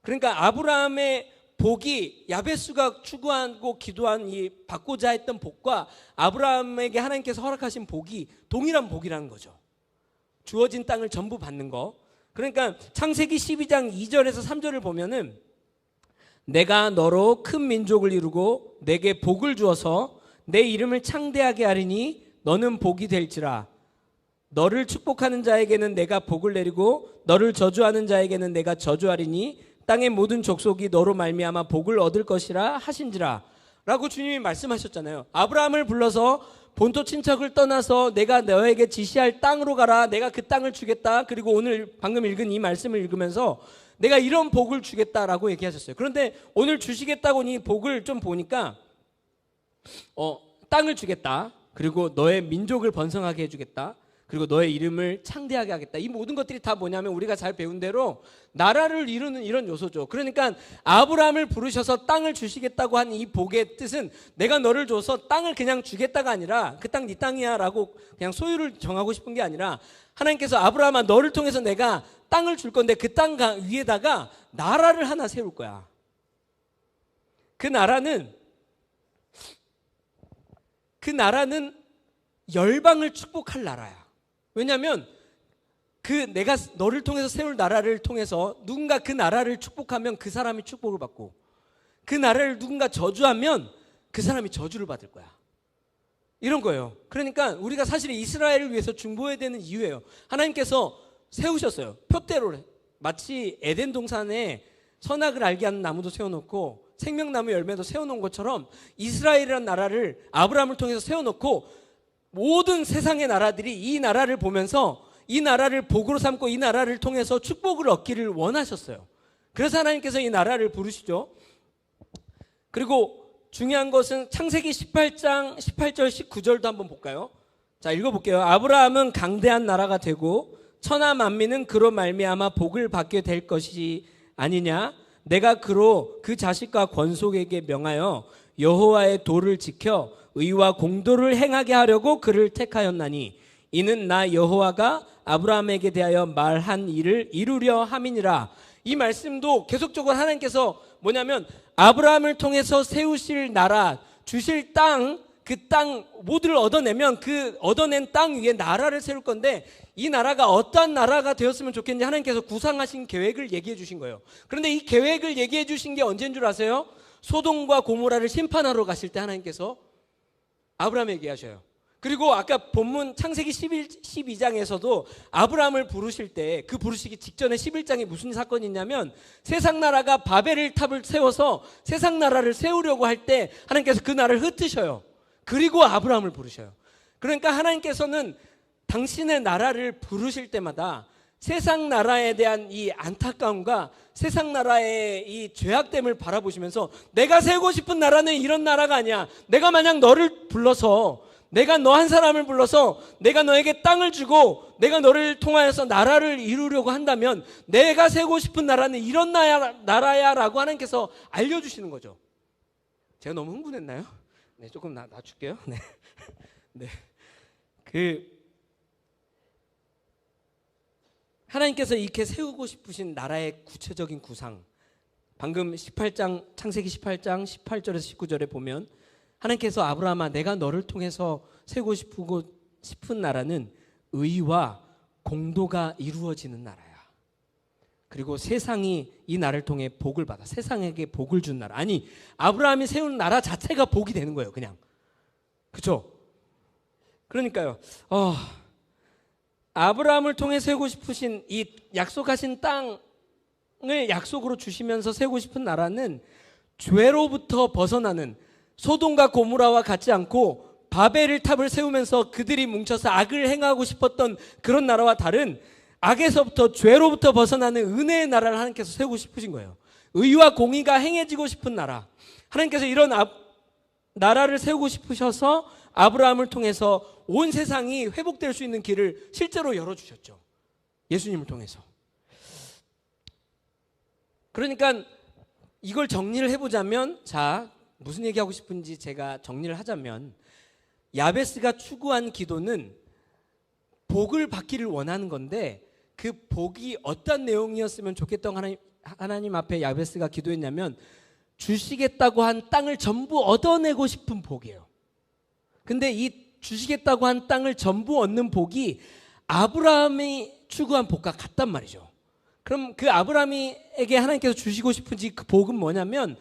그러니까 아브라함의 복이 야베스가 추구하고 기도한 이 받고자 했던 복과 아브라함에게 하나님께서 허락하신 복이 동일한 복이라는 거죠. 주어진 땅을 전부 받는 거. 그러니까 창세기 12장 2절에서 3절을 보면은 내가 너로 큰 민족을 이루고 내게 복을 주어서 내 이름을 창대하게 하리니 너는 복이 될지라. 너를 축복하는 자에게는 내가 복을 내리고 너를 저주하는 자에게는 내가 저주하리니 땅의 모든 족속이 너로 말미암아 복을 얻을 것이라 하신지라 라고 주님이 말씀하셨잖아요. 아브라함을 불러서 본토 친척을 떠나서 내가 너에게 지시할 땅으로 가라. 내가 그 땅을 주겠다. 그리고 오늘 방금 읽은 이 말씀을 읽으면서 내가 이런 복을 주겠다라고 얘기하셨어요. 그런데 오늘 주시겠다고 이 복을 좀 보니까 땅을 주겠다. 그리고 너의 민족을 번성하게 해주겠다. 그리고 너의 이름을 창대하게 하겠다. 이 모든 것들이 다 뭐냐면 우리가 잘 배운 대로 나라를 이루는 이런 요소죠. 그러니까 아브라함을 부르셔서 땅을 주시겠다고 한 이 복의 뜻은 내가 너를 줘서 땅을 그냥 주겠다가 아니라 그 땅 네 땅이야 라고 그냥 소유를 정하고 싶은 게 아니라 하나님께서 아브라함아 너를 통해서 내가 땅을 줄 건데 그 땅 위에다가 나라를 하나 세울 거야. 그 나라는 열방을 축복할 나라야. 왜냐하면 내가 너를 통해서 세울 나라를 통해서 누군가 그 나라를 축복하면 그 사람이 축복을 받고 그 나라를 누군가 저주하면 그 사람이 저주를 받을 거야. 이런 거예요. 그러니까 우리가 사실 이스라엘을 위해서 중보해야 되는 이유예요. 하나님께서 세우셨어요. 표대로 마치 에덴 동산에 선악을 알게 하는 나무도 세워놓고 생명나무 열매도 세워놓은 것처럼 이스라엘이라는 나라를 아브라함을 통해서 세워놓고 모든 세상의 나라들이 이 나라를 보면서 이 나라를 복으로 삼고 이 나라를 통해서 축복을 얻기를 원하셨어요. 그래서 하나님께서 이 나라를 부르시죠. 그리고 중요한 것은 창세기 18장 18절 19절도 한번 볼까요? 자, 읽어볼게요. 아브라함은 강대한 나라가 되고 천하 만민은 그로 말미암아 복을 받게 될 것이 아니냐. 내가 그로 그 자식과 권속에게 명하여 여호와의 도를 지켜 의와 공도를 행하게 하려고 그를 택하였나니 이는 나 여호와가 아브라함에게 대하여 말한 일을 이루려 함이니라. 이 말씀도 계속적으로 하나님께서 뭐냐면 아브라함을 통해서 세우실 나라, 주실 땅, 그 땅 모두를 얻어내면 그 얻어낸 땅 위에 나라를 세울 건데 이 나라가 어떠한 나라가 되었으면 좋겠는지 하나님께서 구상하신 계획을 얘기해 주신 거예요. 그런데 이 계획을 얘기해 주신 게 언제인 줄 아세요? 소돔과 고모라를 심판하러 가실 때 하나님께서 아브라함에게 얘기하셔요. 그리고 아까 본문 창세기 12장에서도 아브라함을 부르실 때 그 부르시기 직전에 11장에 무슨 사건이 있냐면 세상 나라가 바벨 탑을 세워서 세상 나라를 세우려고 할 때 하나님께서 그 나라를 흩으셔요. 그리고 아브라함을 부르셔요. 그러니까 하나님께서는 당신의 나라를 부르실 때마다 세상 나라에 대한 이 안타까움과 세상 나라의 이 죄악됨을 바라보시면서 내가 세우고 싶은 나라는 이런 나라가 아니야. 내가 만약 너를 불러서 내가 너 한 사람을 불러서 내가 너에게 땅을 주고 내가 너를 통하여서 나라를 이루려고 한다면 내가 세우고 싶은 나라는 이런 나라야 라고 하나님께서 알려주시는 거죠. 제가 너무 흥분했나요? 네, 조금 낮출게요. 네. 네. 하나님께서 이렇게 세우고 싶으신 나라의 구체적인 구상, 방금 18장 창세기 18장 18절에서 19절에 보면 하나님께서 아브라함아 내가 너를 통해서 세우고 싶은 나라는 의와 공도가 이루어지는 나라야. 그리고 세상이 이 나라를 통해 복을 받아. 세상에게 복을 준 나라. 아니 아브라함이 세운 나라 자체가 복이 되는 거예요. 그냥. 그렇죠? 그러니까요. 아브라함을 통해 세우고 싶으신 이 약속하신 땅을 약속으로 주시면서 세우고 싶은 나라는 죄로부터 벗어나는 소돔과 고모라와 같지 않고 바벨을 탑을 세우면서 그들이 뭉쳐서 악을 행하고 싶었던 그런 나라와 다른 악에서부터 죄로부터 벗어나는 은혜의 나라를 하나님께서 세우고 싶으신 거예요. 의와 공의가 행해지고 싶은 나라. 하나님께서 이런 나라를 세우고 싶으셔서 아브라함을 통해서 온 세상이 회복될 수 있는 길을 실제로 열어주셨죠. 예수님을 통해서. 그러니까 이걸 정리를 해보자면, 자, 무슨 얘기하고 싶은지 제가 정리를 하자면, 야베스가 추구한 기도는 복을 받기를 원하는 건데, 그 복이 어떤 내용이었으면 좋겠던 하나님 앞에 야베스가 기도했냐면, 주시겠다고 한 땅을 전부 얻어내고 싶은 복이에요. 근데 이 주시겠다고 한 땅을 전부 얻는 복이 아브라함이 추구한 복과 같단 말이죠. 그럼 그 아브라함에게 하나님께서 주시고 싶은지 그 복은 뭐냐면,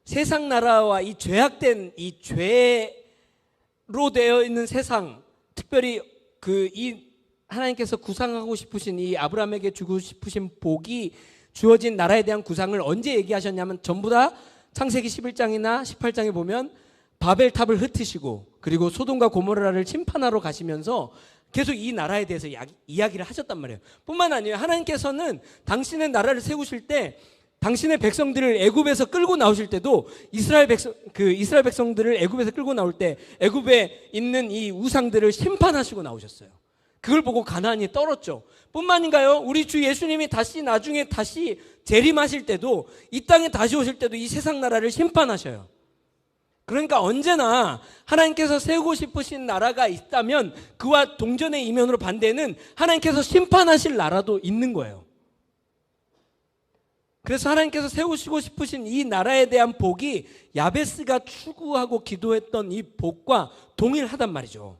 세상 나라와 이 죄악된 이 죄로 되어 있는 세상, 특별히 이 하나님께서 구상하고 싶으신 이 아브라함에게 주고 싶으신 복이 주어진 나라에 대한 구상을 언제 얘기하셨냐면, 전부 다 창세기 11장이나 18장에 보면 바벨탑을 흩으시고 그리고 소돔과 고모라를 침판하러 가시면서 계속 이 나라에 대해서 이야기를 하셨단 말이에요. 뿐만 아니에요. 하나님께서는 당신의 나라를 세우실 때, 당신의 백성들을 애굽에서 끌고 나오실 때도 이스라엘 백성들을 애굽에서 끌고 나올 때 애굽에 있는 이 우상들을 심판하시고 나오셨어요. 그걸 보고 가나안이 떨었죠. 뿐만인가요? 우리 주 예수님이 나중에 다시 재림하실 때도, 이 땅에 다시 오실 때도 이 세상 나라를 심판하셔요. 그러니까 언제나 하나님께서 세우고 싶으신 나라가 있다면 그와 동전의 이면으로 반대는 하나님께서 심판하실 나라도 있는 거예요. 그래서 하나님께서 세우시고 싶으신 이 나라에 대한 복이 야베스가 추구하고 기도했던 이 복과 동일하단 말이죠.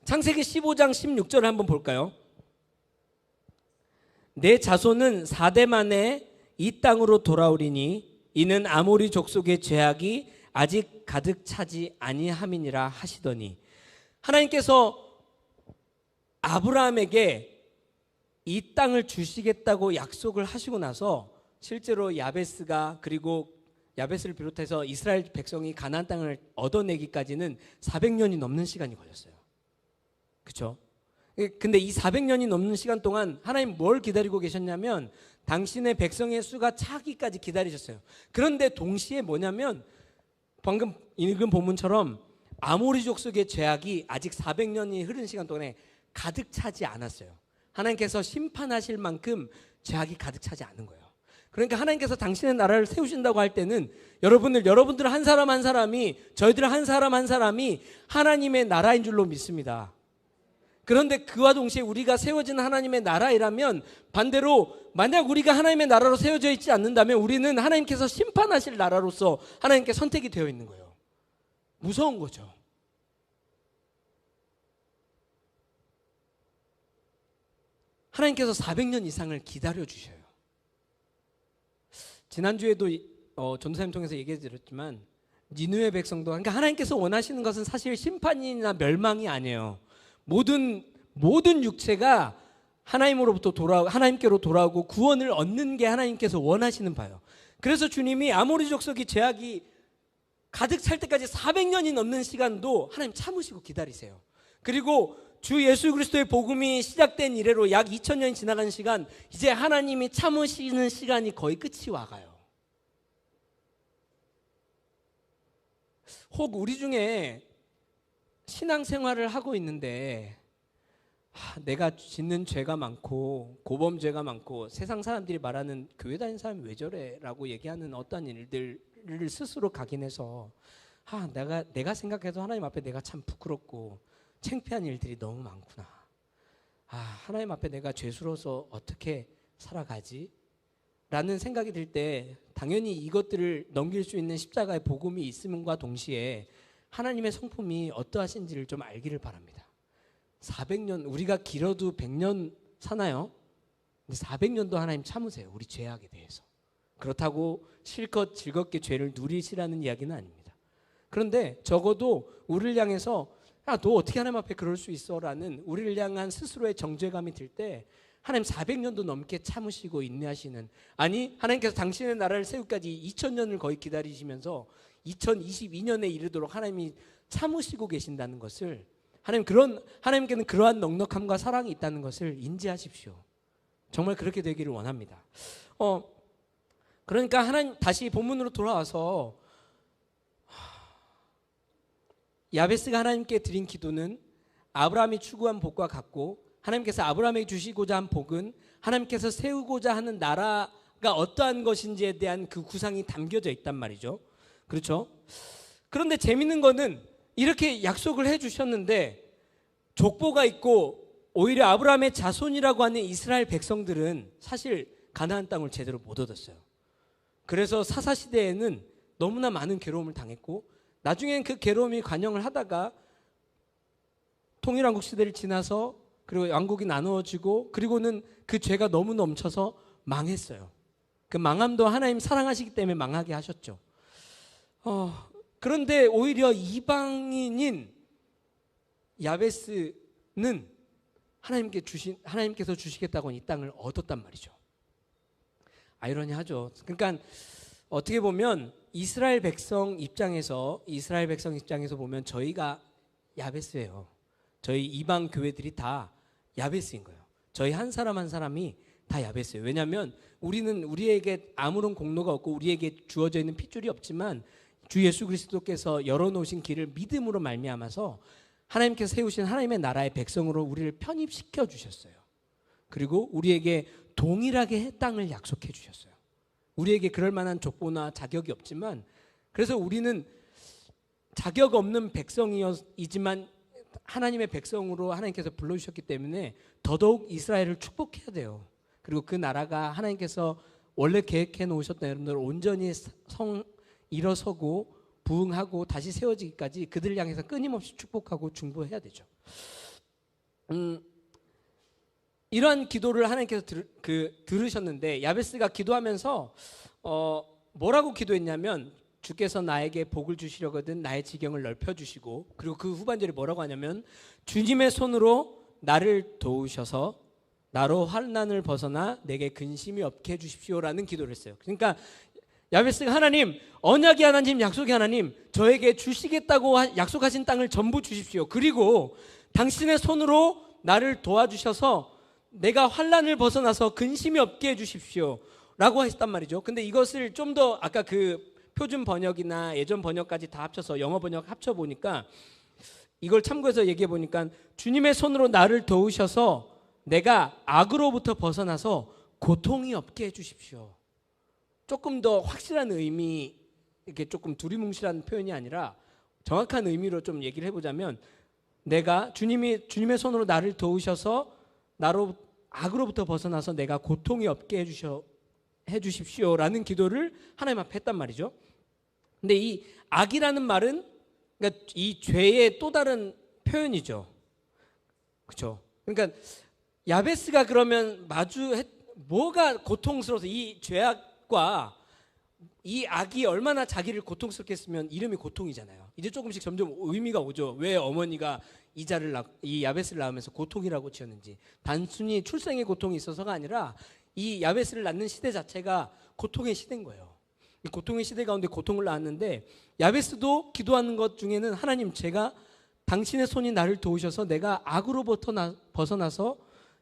창세기 15장 16절을 한번 볼까요? 내 자손은 4대 만에 이 땅으로 돌아오리니 이는 아모리 족속의 죄악이 아직 가득 차지 아니함이니라 하시더니, 하나님께서 아브라함에게 이 땅을 주시겠다고 약속을 하시고 나서 실제로 야베스가, 그리고 야베스를 비롯해서 이스라엘 백성이 가나안 땅을 얻어내기까지는 400년이 넘는 시간이 걸렸어요. 그렇죠? 근데 이 400년이 넘는 시간 동안 하나님 뭘 기다리고 계셨냐면, 당신의 백성의 수가 차기까지 기다리셨어요. 그런데 동시에 뭐냐면, 방금 읽은 본문처럼 아모리 족속의 죄악이 아직 400년이 흐른 시간 동안에 가득 차지 않았어요. 하나님께서 심판하실 만큼 죄악이 가득 차지 않은 거예요. 그러니까 하나님께서 당신의 나라를 세우신다고 할 때는 여러분들 한 사람 한 사람이, 저희들 한 사람 한 사람이 하나님의 나라인 줄로 믿습니다. 그런데 그와 동시에 우리가 세워진 하나님의 나라이라면, 반대로 만약 우리가 하나님의 나라로 세워져 있지 않는다면 우리는 하나님께서 심판하실 나라로서 하나님께 선택이 되어 있는 거예요. 무서운 거죠. 하나님께서 400년 이상을 기다려 주셔요. 지난주에도 전도사님 통해서 얘기해 드렸지만, 니느웨 백성도, 그러니까 하나님께서 원하시는 것은 사실 심판이나 멸망이 아니에요. 모든 육체가 하나님께로 돌아오고 구원을 얻는 게 하나님께서 원하시는 바예요. 그래서 주님이 아모리 족속의 죄악이 가득 찰 때까지 400년이 넘는 시간도 하나님 참으시고 기다리세요. 그리고 주 예수 그리스도의 복음이 시작된 이래로 약 2000년이 지나간 시간, 이제 하나님이 참으시는 시간이 거의 끝이 와가요. 혹 우리 중에 신앙생활을 하고 있는데, 내가 짓는 죄가 많고 고범죄가 많고 세상 사람들이 말하는 교회 다니는 사람이 왜 저래? 라고 얘기하는 어떤 일들을 스스로 각인해서, 내가 생각해도 하나님 앞에 내가 참 부끄럽고 창피한 일들이 너무 많구나. 하나님 앞에 내가 죄스러워서 어떻게 살아가지? 라는 생각이 들 때 당연히 이것들을 넘길 수 있는 십자가의 복음이 있음과 동시에 하나님의 성품이 어떠하신지를 좀 알기를 바랍니다. 400년, 우리가 길어도 100년 사나요? 근데 400년도 하나님 참으세요. 우리 죄악에 대해서. 그렇다고 실컷 즐겁게 죄를 누리시라는 이야기는 아닙니다. 그런데 적어도 우리를 향해서, 너 어떻게 하나님 앞에 그럴 수 있어? 라는 우리를 향한 스스로의 정죄감이 들 때 하나님 400년도 넘게 참으시고 인내하시는, 아니 하나님께서 당신의 나라를 세우기까지 2000년을 거의 기다리시면서 2022년에 이르도록 하나님이 참으시고 계신다는 것을, 하나님께는 그러한 넉넉함과 사랑이 있다는 것을 인지하십시오. 정말 그렇게 되기를 원합니다. 그러니까 하나님, 다시 본문으로 돌아와서 야베스가 하나님께 드린 기도는 아브라함이 추구한 복과 같고, 하나님께서 아브라함에게 주시고자 한 복은 하나님께서 세우고자 하는 나라가 어떠한 것인지에 대한 그 구상이 담겨져 있단 말이죠. 그렇죠? 그런데 재밌는 거는 이렇게 약속을 해주셨는데 족보가 있고, 오히려 아브라함의 자손이라고 하는 이스라엘 백성들은 사실 가나안 땅을 제대로 못 얻었어요. 그래서 사사시대에는 너무나 많은 괴로움을 당했고, 나중에는 그 괴로움이 관영을 하다가 통일왕국 시대를 지나서, 그리고 왕국이 나누어지고, 그리고는 그 죄가 너무 넘쳐서 망했어요. 그 망함도 하나님 사랑하시기 때문에 망하게 하셨죠. 그런데 오히려 이방인인 야베스는 하나님께서 주시겠다고 이 땅을 얻었단 말이죠. 아이러니하죠. 그러니까 어떻게 보면 이스라엘 백성 입장에서 보면 저희가 야베스예요. 저희 이방 교회들이 다 야베스인 거예요. 저희 한 사람 한 사람이 다 야베스예요. 왜냐하면 우리에게 아무런 공로가 없고 우리에게 주어져 있는 핏줄이 없지만 주 예수 그리스도께서 열어놓으신 길을 믿음으로 말미암아서 하나님께서 세우신 하나님의 나라의 백성으로 우리를 편입시켜 주셨어요. 그리고 우리에게 동일하게 땅을 약속해 주셨어요. 우리에게 그럴 만한 족보나 자격이 없지만, 그래서 우리는 자격 없는 백성이지만 하나님의 백성으로 하나님께서 불러주셨기 때문에 더더욱 이스라엘을 축복해야 돼요. 그리고 그 나라가 하나님께서 원래 계획해 놓으셨던 여러분들 온전히 일어서고 부흥하고 다시 세워지기까지 그들을 향해서 끊임없이 축복하고 중보해야 되죠. 이러한 기도를 하나님께서 들으셨는데, 야베스가 기도하면서 뭐라고 기도했냐면, 주께서 나에게 복을 주시려거든 나의 지경을 넓혀주시고, 그리고 그 후반절이 뭐라고 하냐면, 주님의 손으로 나를 도우셔서 나로 환난을 벗어나 내게 근심이 없게 해주십시오라는 기도를 했어요. 그러니까 야베스가 하나님, 언약의 하나님, 약속의 하나님, 저에게 주시겠다고 약속하신 땅을 전부 주십시오. 그리고 당신의 손으로 나를 도와주셔서 내가 환난을 벗어나서 근심이 없게 해주십시오 라고 했단 말이죠. 근데 이것을 좀 더 아까 그 표준 번역이나 예전 번역까지 다 합쳐서 영어 번역 합쳐보니까, 이걸 참고해서 얘기해 보니까, 주님의 손으로 나를 도우셔서 내가 악으로부터 벗어나서 고통이 없게 해주십시오. 조금 더 확실한 의미, 이렇게 조금 두리뭉실한 표현이 아니라 정확한 의미로 좀 얘기를 해보자면, 내가 주님의 손으로 나를 도우셔서 나로 악으로부터 벗어나서 내가 고통이 없게 해주십시오라는 기도를 하나님 앞에 했단 말이죠. 근데 이 악이라는 말은, 그러니까 이 죄의 또 다른 표현이죠. 그렇죠? 그러니까 야베스가 그러면 뭐가 고통스러워서, 이 죄악과 이 악이 얼마나 자기를 고통스럽게 했으면 이름이 고통이잖아요. 이제 조금씩 점점 의미가 오죠. 왜 어머니가 이 야베스를 낳으면서 고통이라고 지었는지. 단순히 출생의 고통이 있어서가 아니라 이 야베스를 낳는 시대 자체가 고통의 시대인 거예요. 이 고통의 시대 가운데 고통을 낳았는데, 야베스도 기도하는 것 중에는, 하나님, 제가 당신의 손이 나를 도우셔서 내가 악으로부터 벗어나서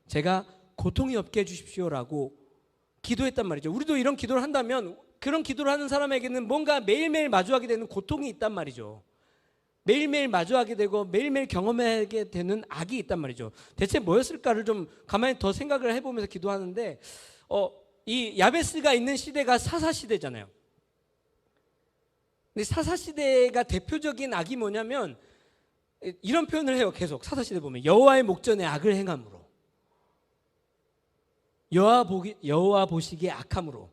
제가 고통이 없게 해주십시오라고 기도했단 말이죠. 우리도 이런 기도를 한다면, 그런 기도를 하는 사람에게는 뭔가 매일매일 마주하게 되는 고통이 있단 말이죠. 매일매일 마주하게 되고 매일매일 경험하게 되는 악이 있단 말이죠. 대체 뭐였을까를 좀 가만히 더 생각을 해보면서 기도하는데, 이 야베스가 있는 시대가 사사시대잖아요. 근데 사사시대가 대표적인 악이 뭐냐면, 이런 표현을 해요. 계속 사사시대 보면 여호와의 목전에 악을 행함으로, 여호와 보시기에 악함으로.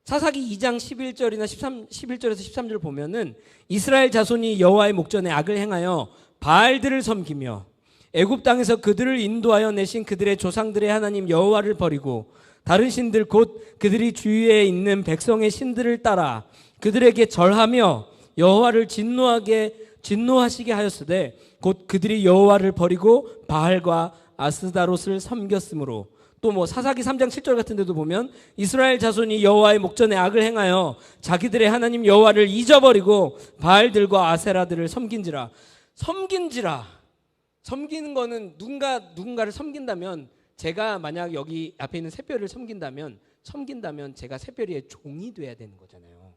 사사기 2장 11절이나 11절에서 13절 보면은, 이스라엘 자손이 여호와의 목전에 악을 행하여 바알들을 섬기며 애굽 땅에서 그들을 인도하여 내신 그들의 조상들의 하나님 여호와를 버리고 다른 신들 곧 그들이 주위에 있는 백성의 신들을 따라 그들에게 절하며 여호와를 진노하시게 하였으되, 곧 그들이 여호와를 버리고 바알과 아스다롯을 섬겼으므로, 또 뭐 사사기 3장 7절 같은 데도 보면 이스라엘 자손이 여호와의 목전에 악을 행하여 자기들의 하나님 여호와를 잊어버리고 바알들과 아세라들을 섬긴지라. 섬기는 거는 누군가를 섬긴다면, 제가 만약 여기 앞에 있는 샛별을 섬긴다면 제가 샛별이의 종이 돼야 되는 거잖아요.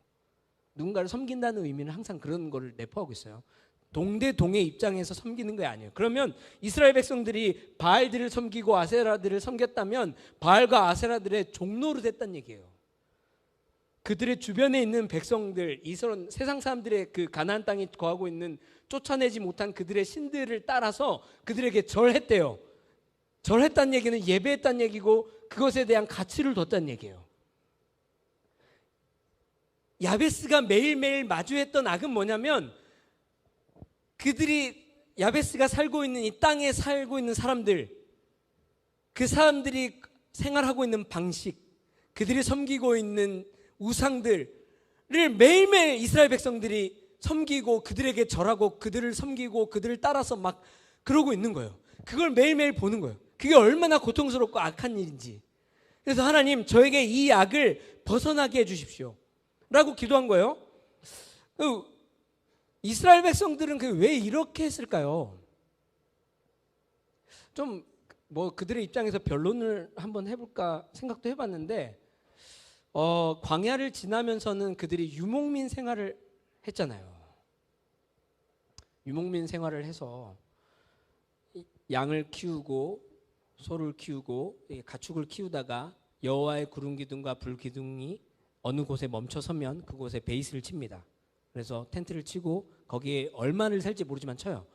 누군가를 섬긴다는 의미는 항상 그런 거를 내포하고 있어요. 동대동의 입장에서 섬기는 게 아니에요. 그러면 이스라엘 백성들이 바알들을 섬기고 아세라들을 섬겼다면 바알과 아세라들의 종로로 됐다는 얘기예요. 그들의 주변에 있는 백성들, 이스라엘 세상 사람들의 그 가나안 땅에 거하고 있는 쫓아내지 못한 그들의 신들을 따라서 그들에게 절했대요. 절했다는 얘기는 예배했다는 얘기고 그것에 대한 가치를 뒀다는 얘기예요. 야베스가 매일매일 마주했던 악은 뭐냐면, 야베스가 살고 있는 이 땅에 살고 있는 사람들, 그 사람들이 생활하고 있는 방식, 그들이 섬기고 있는 우상들을 매일매일 이스라엘 백성들이 섬기고 그들에게 절하고 그들을 섬기고 그들을 따라서 막 그러고 있는 거예요. 그걸 매일매일 보는 거예요. 그게 얼마나 고통스럽고 악한 일인지. 그래서 하나님, 저에게 이 악을 벗어나게 해주십시오 라고 기도한 거예요. 이스라엘 백성들은 왜 이렇게 했을까요? 좀 뭐 그들의 입장에서 변론을 한번 해볼까 생각도 해봤는데, 광야를 지나면서는 그들이 유목민 생활을 했잖아요. 유목민 생활을 해서 양을 키우고 소를 키우고 가축을 키우다가 여호와의 구름 기둥과 불 기둥이 어느 곳에 멈춰서면 그곳에 베이스를 칩니다. 그래서 텐트를 치고 거기에 얼마를 살지 모르지만 쳐요.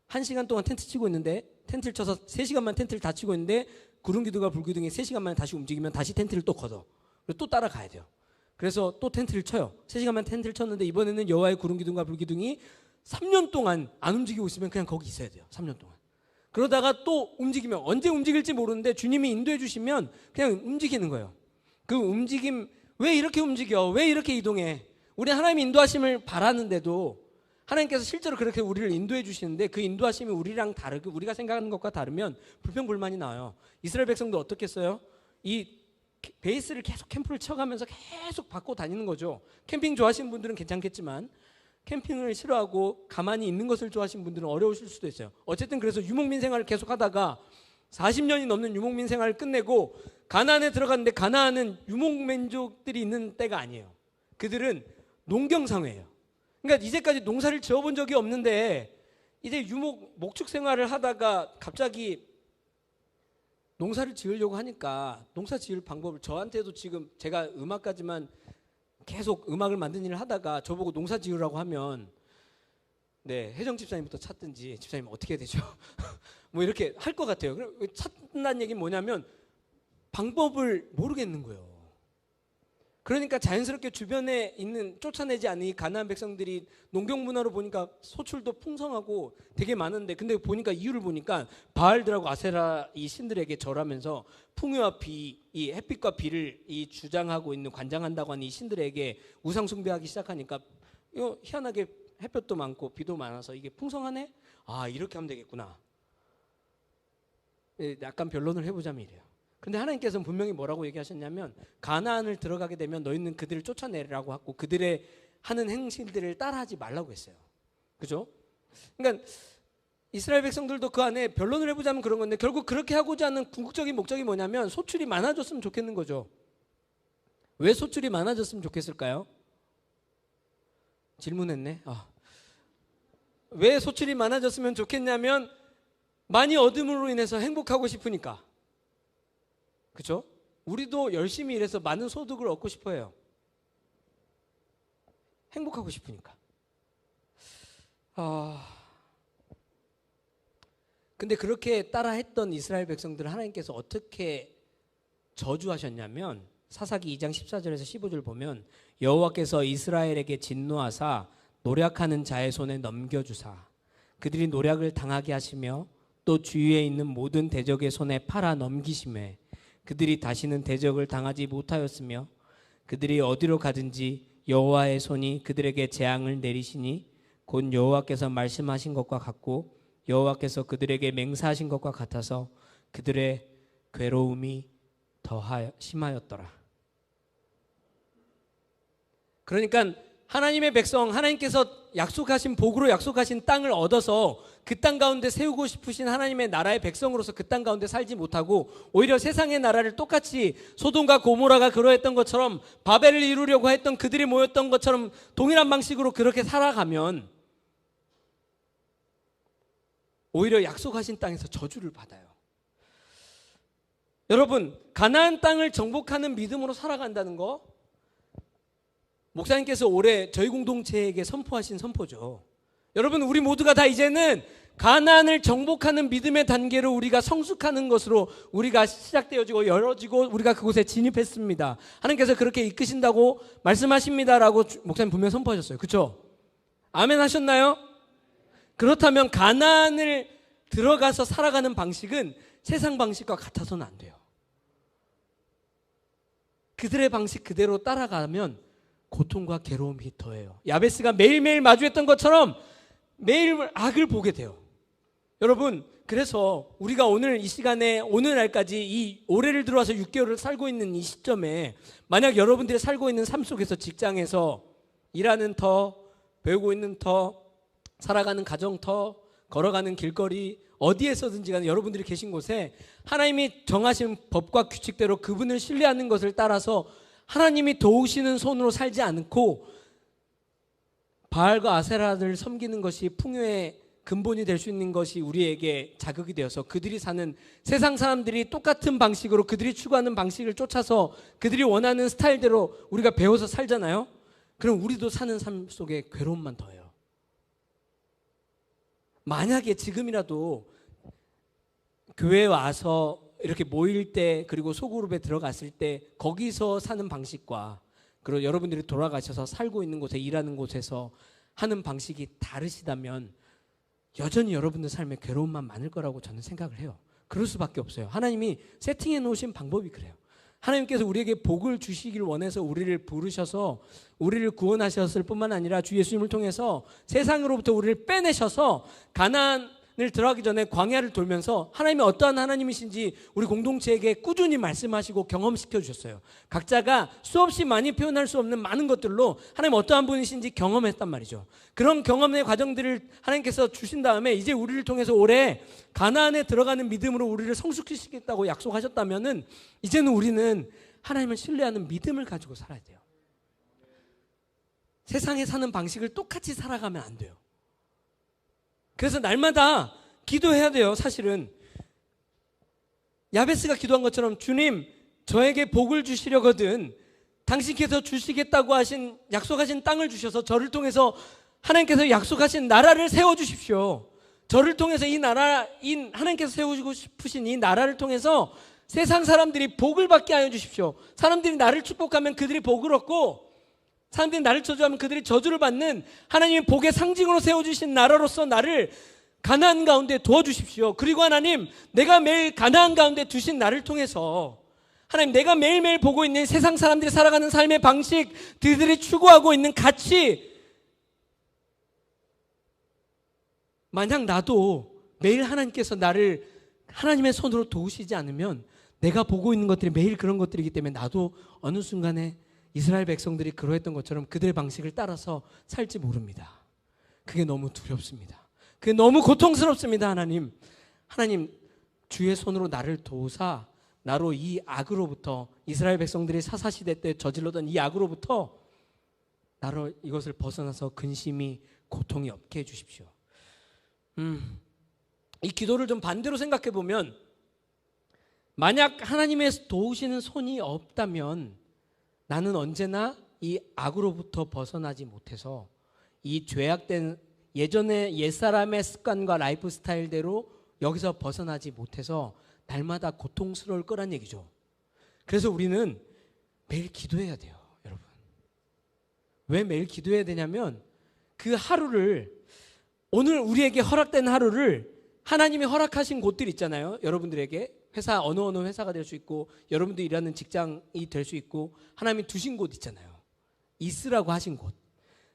1시간 동안 텐트 치고 있는데, 텐트를 쳐서 3시간만 텐트를 다 치고 있는데 구름 기둥과 불 기둥이 3시간 만에 다시 움직이면 다시 텐트를 또 걷어. 그리고 또 따라가야 돼요. 그래서 또 텐트를 쳐요. 3시간만 텐트를 쳤는데 이번에는 여호와의 구름 기둥과 불 기둥이 3년 동안 안 움직이고 있으면 그냥 거기 있어야 돼요. 3년 동안. 그러다가 또 움직이면, 언제 움직일지 모르는데 주님이 인도해 주시면 그냥 움직이는 거예요. 그 움직임, 왜 이렇게 움직여? 왜 이렇게 이동해? 우리 하나님의 인도하심을 바라는데도 하나님께서 실제로 그렇게 우리를 인도해 주시는데, 그 인도하심이 우리랑 다르고 우리가 생각하는 것과 다르면 불평불만이 나와요. 이스라엘 백성도 어떻게 했어요? 이 베이스를 계속 캠프를 쳐가면서 계속 바꿔 다니는 거죠. 캠핑 좋아하시는 분들은 괜찮겠지만 캠핑을 싫어하고 가만히 있는 것을 좋아하시는 분들은 어려우실 수도 있어요. 어쨌든 그래서 유목민 생활을 계속 하다가 40년이 넘는 유목민 생활을 끝내고 가나안에 들어갔는데, 가나안은 유목민족들이 있는 때가 아니에요. 그들은 농경사회예요. 그러니까 이제까지 농사를 지어본 적이 없는데 이제 목축 생활을 하다가 갑자기 농사를 지으려고 하니까 농사 지을 방법을, 저한테도 지금 제가 음악가지만 계속 음악을 만드는 일을 하다가 저보고 농사 지으라고 하면 혜정 집사님부터 찾든지, 집사님 어떻게 해야 되죠? 뭐 이렇게 할 것 같아요. 찾는다는 얘기는 뭐냐면 방법을 모르겠는 거예요. 그러니까 자연스럽게 주변에 있는, 쫓아내지 않은 이 가나안 백성들이 농경 문화로 보니까 소출도 풍성하고 되게 많은데, 근데 보니까 이유를 보니까 바알들하고 아세라 이 신들에게 절하면서 풍요와 비, 이 햇빛과 비를 이 주장하고 있는, 관장한다고 하는 이 신들에게 우상 숭배하기 시작하니까 이거 희한하게 햇볕도 많고 비도 많아서 이게 풍성하네? 아, 이렇게 하면 되겠구나. 약간 변론을 해보자면 이래요. 근데 하나님께서는 분명히 뭐라고 얘기하셨냐면, 가나안을 들어가게 되면 너희는 그들을 쫓아내라고 하고 그들의 하는 행실들을 따라하지 말라고 했어요. 그죠? 그러니까 이스라엘 백성들도 그 안에 변론을 해보자면 그런 건데, 결국 그렇게 하고자 하는 궁극적인 목적이 뭐냐면 소출이 많아졌으면 좋겠는 거죠. 왜 소출이 많아졌으면 좋겠을까요? 질문했네. 왜 소출이 많아졌으면 좋겠냐면 많이 얻음으로 인해서 행복하고 싶으니까. 그렇죠? 우리도 열심히 일해서 많은 소득을 얻고 싶어 해요. 행복하고 싶으니까. 근데 그렇게 따라했던 이스라엘 백성들을 하나님께서 어떻게 저주하셨냐면, 사사기 2장 14절에서 15절 보면 여호와께서 이스라엘에게 진노하사 노략하는 자의 손에 넘겨주사 그들이 노략을 당하게 하시며 또 주위에 있는 모든 대적의 손에 팔아 넘기심에 그들이 다시는 대적을 당하지 못하였으며 그들이 어디로 가든지 여호와의 손이 그들에게 재앙을 내리시니 곧 여호와께서 말씀하신 것과 같고 여호와께서 그들에게 맹세하신 것과 같아서 그들의 괴로움이 더 심하였더라. 그러니까 하나님의 백성, 하나님께서 약속하신 복으로 약속하신 땅을 얻어서 그 땅 가운데 세우고 싶으신 하나님의 나라의 백성으로서 그 땅 가운데 살지 못하고 오히려 세상의 나라를 똑같이 소돔과 고모라가 그러했던 것처럼 바벨을 이루려고 했던 그들이 모였던 것처럼 동일한 방식으로 그렇게 살아가면 오히려 약속하신 땅에서 저주를 받아요. 여러분, 가나안 땅을 정복하는 믿음으로 살아간다는 거 목사님께서 올해 저희 공동체에게 선포하신 선포죠. 여러분, 우리 모두가 다 이제는 가나안을 정복하는 믿음의 단계로 우리가 성숙하는 것으로 우리가 시작되어지고 열어지고 우리가 그곳에 진입했습니다. 하나님께서 그렇게 이끄신다고 말씀하십니다라고 목사님 분명히 선포하셨어요. 그렇죠? 아멘 하셨나요? 그렇다면 가나안을 들어가서 살아가는 방식은 세상 방식과 같아서는 안 돼요. 그들의 방식 그대로 따라가면 고통과 괴로움이 더해요. 야베스가 매일매일 마주했던 것처럼 매일 악을 보게 돼요. 여러분, 그래서 우리가 오늘 이 시간에 오늘날까지 이 올해를 들어와서 6개월을 살고 있는 이 시점에 만약 여러분들이 살고 있는 삶 속에서 직장에서 일하는 터, 배우고 있는 터, 살아가는 가정 터, 걸어가는 길거리 어디에서든지 간에 여러분들이 계신 곳에 하나님이 정하신 법과 규칙대로 그분을 신뢰하는 것을 따라서 하나님이 도우시는 손으로 살지 않고 바알과 아세라를 섬기는 것이 풍요의 근본이 될 수 있는 것이 우리에게 자극이 되어서 그들이 사는 세상 사람들이 똑같은 방식으로 그들이 추구하는 방식을 쫓아서 그들이 원하는 스타일대로 우리가 배워서 살잖아요. 그럼 우리도 사는 삶 속에 괴로움만 더해요. 만약에 지금이라도 교회에 와서 이렇게 모일 때 그리고 소그룹에 들어갔을 때 거기서 사는 방식과 그리고 여러분들이 돌아가셔서 살고 있는 곳에 일하는 곳에서 하는 방식이 다르시다면 여전히 여러분들 삶에 괴로움만 많을 거라고 저는 생각을 해요. 그럴 수밖에 없어요. 하나님이 세팅해 놓으신 방법이 그래요. 하나님께서 우리에게 복을 주시길 원해서 우리를 부르셔서 우리를 구원하셨을 뿐만 아니라 주 예수님을 통해서 세상으로부터 우리를 빼내셔서 가나안을 들어가기 전에 광야를 돌면서 하나님이 어떠한 하나님이신지 우리 공동체에게 꾸준히 말씀하시고 경험시켜 주셨어요. 각자가 수없이 많이 표현할 수 없는 많은 것들로 하나님 어떠한 분이신지 경험했단 말이죠. 그런 경험의 과정들을 하나님께서 주신 다음에 이제 우리를 통해서 올해 가나안에 들어가는 믿음으로 우리를 성숙시키겠다고 약속하셨다면은 이제는 우리는 하나님을 신뢰하는 믿음을 가지고 살아야 돼요. 세상에 사는 방식을 똑같이 살아가면 안 돼요. 그래서 날마다 기도해야 돼요. 사실은 야베스가 기도한 것처럼 주님, 저에게 복을 주시려거든 당신께서 주시겠다고 하신 약속하신 땅을 주셔서 저를 통해서 하나님께서 약속하신 나라를 세워주십시오. 저를 통해서 이 나라, 하나님께서 세우시고 싶으신 이 나라를 통해서 세상 사람들이 복을 받게 하여 주십시오. 사람들이 나를 축복하면 그들이 복을 얻고 사람들이 나를 저주하면 그들이 저주를 받는 하나님의 복의 상징으로 세워주신 나라로서 나를 가나안 가운데 도와주십시오. 그리고 하나님, 내가 매일 가나안 가운데 두신 나를 통해서 하나님, 내가 매일매일 보고 있는 세상 사람들이 살아가는 삶의 방식, 그들이 추구하고 있는 가치, 만약 나도 매일 하나님께서 나를 하나님의 손으로 도우시지 않으면 내가 보고 있는 것들이 매일 그런 것들이기 때문에 나도 어느 순간에 이스라엘 백성들이 그러했던 것처럼 그들의 방식을 따라서 살지 모릅니다. 그게 너무 두렵습니다. 그게 너무 고통스럽습니다. 하나님 주의 손으로 나를 도우사 나로 이 악으로부터 이스라엘 백성들이 사사시대 때 저질렀던 이 악으로부터 나로 이것을 벗어나서 근심이 고통이 없게 해주십시오. 이 기도를 좀 반대로 생각해 보면 만약 하나님의 도우시는 손이 없다면 나는 언제나 이 악으로부터 벗어나지 못해서 이 죄악된 예전의 옛사람의 습관과 라이프 스타일대로 여기서 벗어나지 못해서 날마다 고통스러울 거란 얘기죠. 그래서 우리는 매일 기도해야 돼요, 여러분. 왜 매일 기도해야 되냐면 그 하루를, 오늘 우리에게 허락된 하루를 하나님이 허락하신 곳들 있잖아요. 여러분들에게 회사, 어느 회사가 될 수 있고 여러분들 일하는 직장이 될 수 있고 하나님이 두신 곳 있잖아요. 있으라고 하신 곳.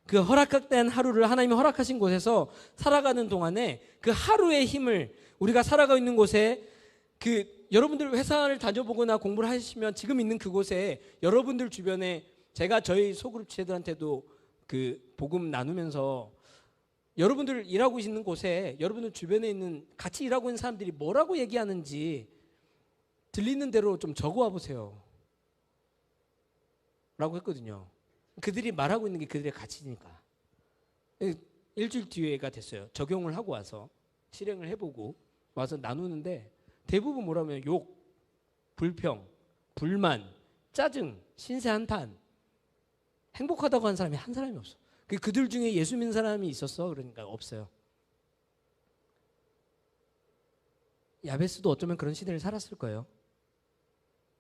그 허락된 하루를 하나님이 허락하신 곳에서 살아가는 동안에 그 하루의 힘을 우리가 살아가고 있는 곳에 여러분들 회사를 다녀보거나 공부를 하시면 지금 있는 그곳에 여러분들 주변에 제가 저희 소그룹 지체들한테도 복음 나누면서 여러분들 일하고 있는 곳에 여러분들 주변에 있는 같이 일하고 있는 사람들이 뭐라고 얘기하는지 들리는 대로 좀 적어와 보세요 라고 했거든요. 그들이 말하고 있는 게 그들의 가치니까. 일주일 뒤에가 됐어요. 적용을 하고 와서 실행을 해보고 와서 나누는데 대부분 뭐라면 욕, 불평, 불만, 짜증, 신세 한탄. 행복하다고 한 사람이 한 사람이 없어. 그들 중에 예수 믿는 사람이 있었어? 그러니까 없어요. 야베스도 어쩌면 그런 시대를 살았을 거예요.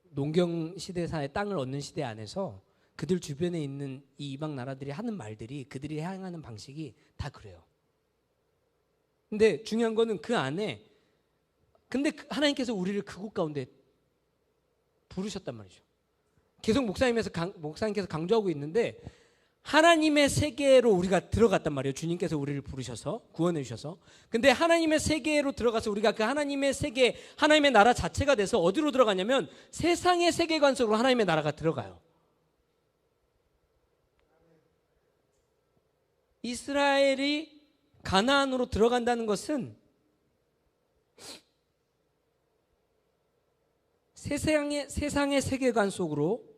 농경 시대사의 땅을 얻는 시대 안에서 그들 주변에 있는 이 이방 나라들이 하는 말들이 그들이 행하는 방식이 다 그래요. 근데 중요한 거는 그 안에 근데 하나님께서 우리를 그곳 가운데 부르셨단 말이죠. 계속 목사님께서 강조하고 있는데 하나님의 세계로 우리가 들어갔단 말이에요. 주님께서 우리를 부르셔서 구원해 주셔서. 근데 하나님의 세계로 들어가서 우리가 그 하나님의 세계, 하나님의 나라 자체가 돼서 어디로 들어가냐면 세상의 세계관 속으로 하나님의 나라가 들어가요. 이스라엘이 가나안으로 들어간다는 것은 세상의 세계관 속으로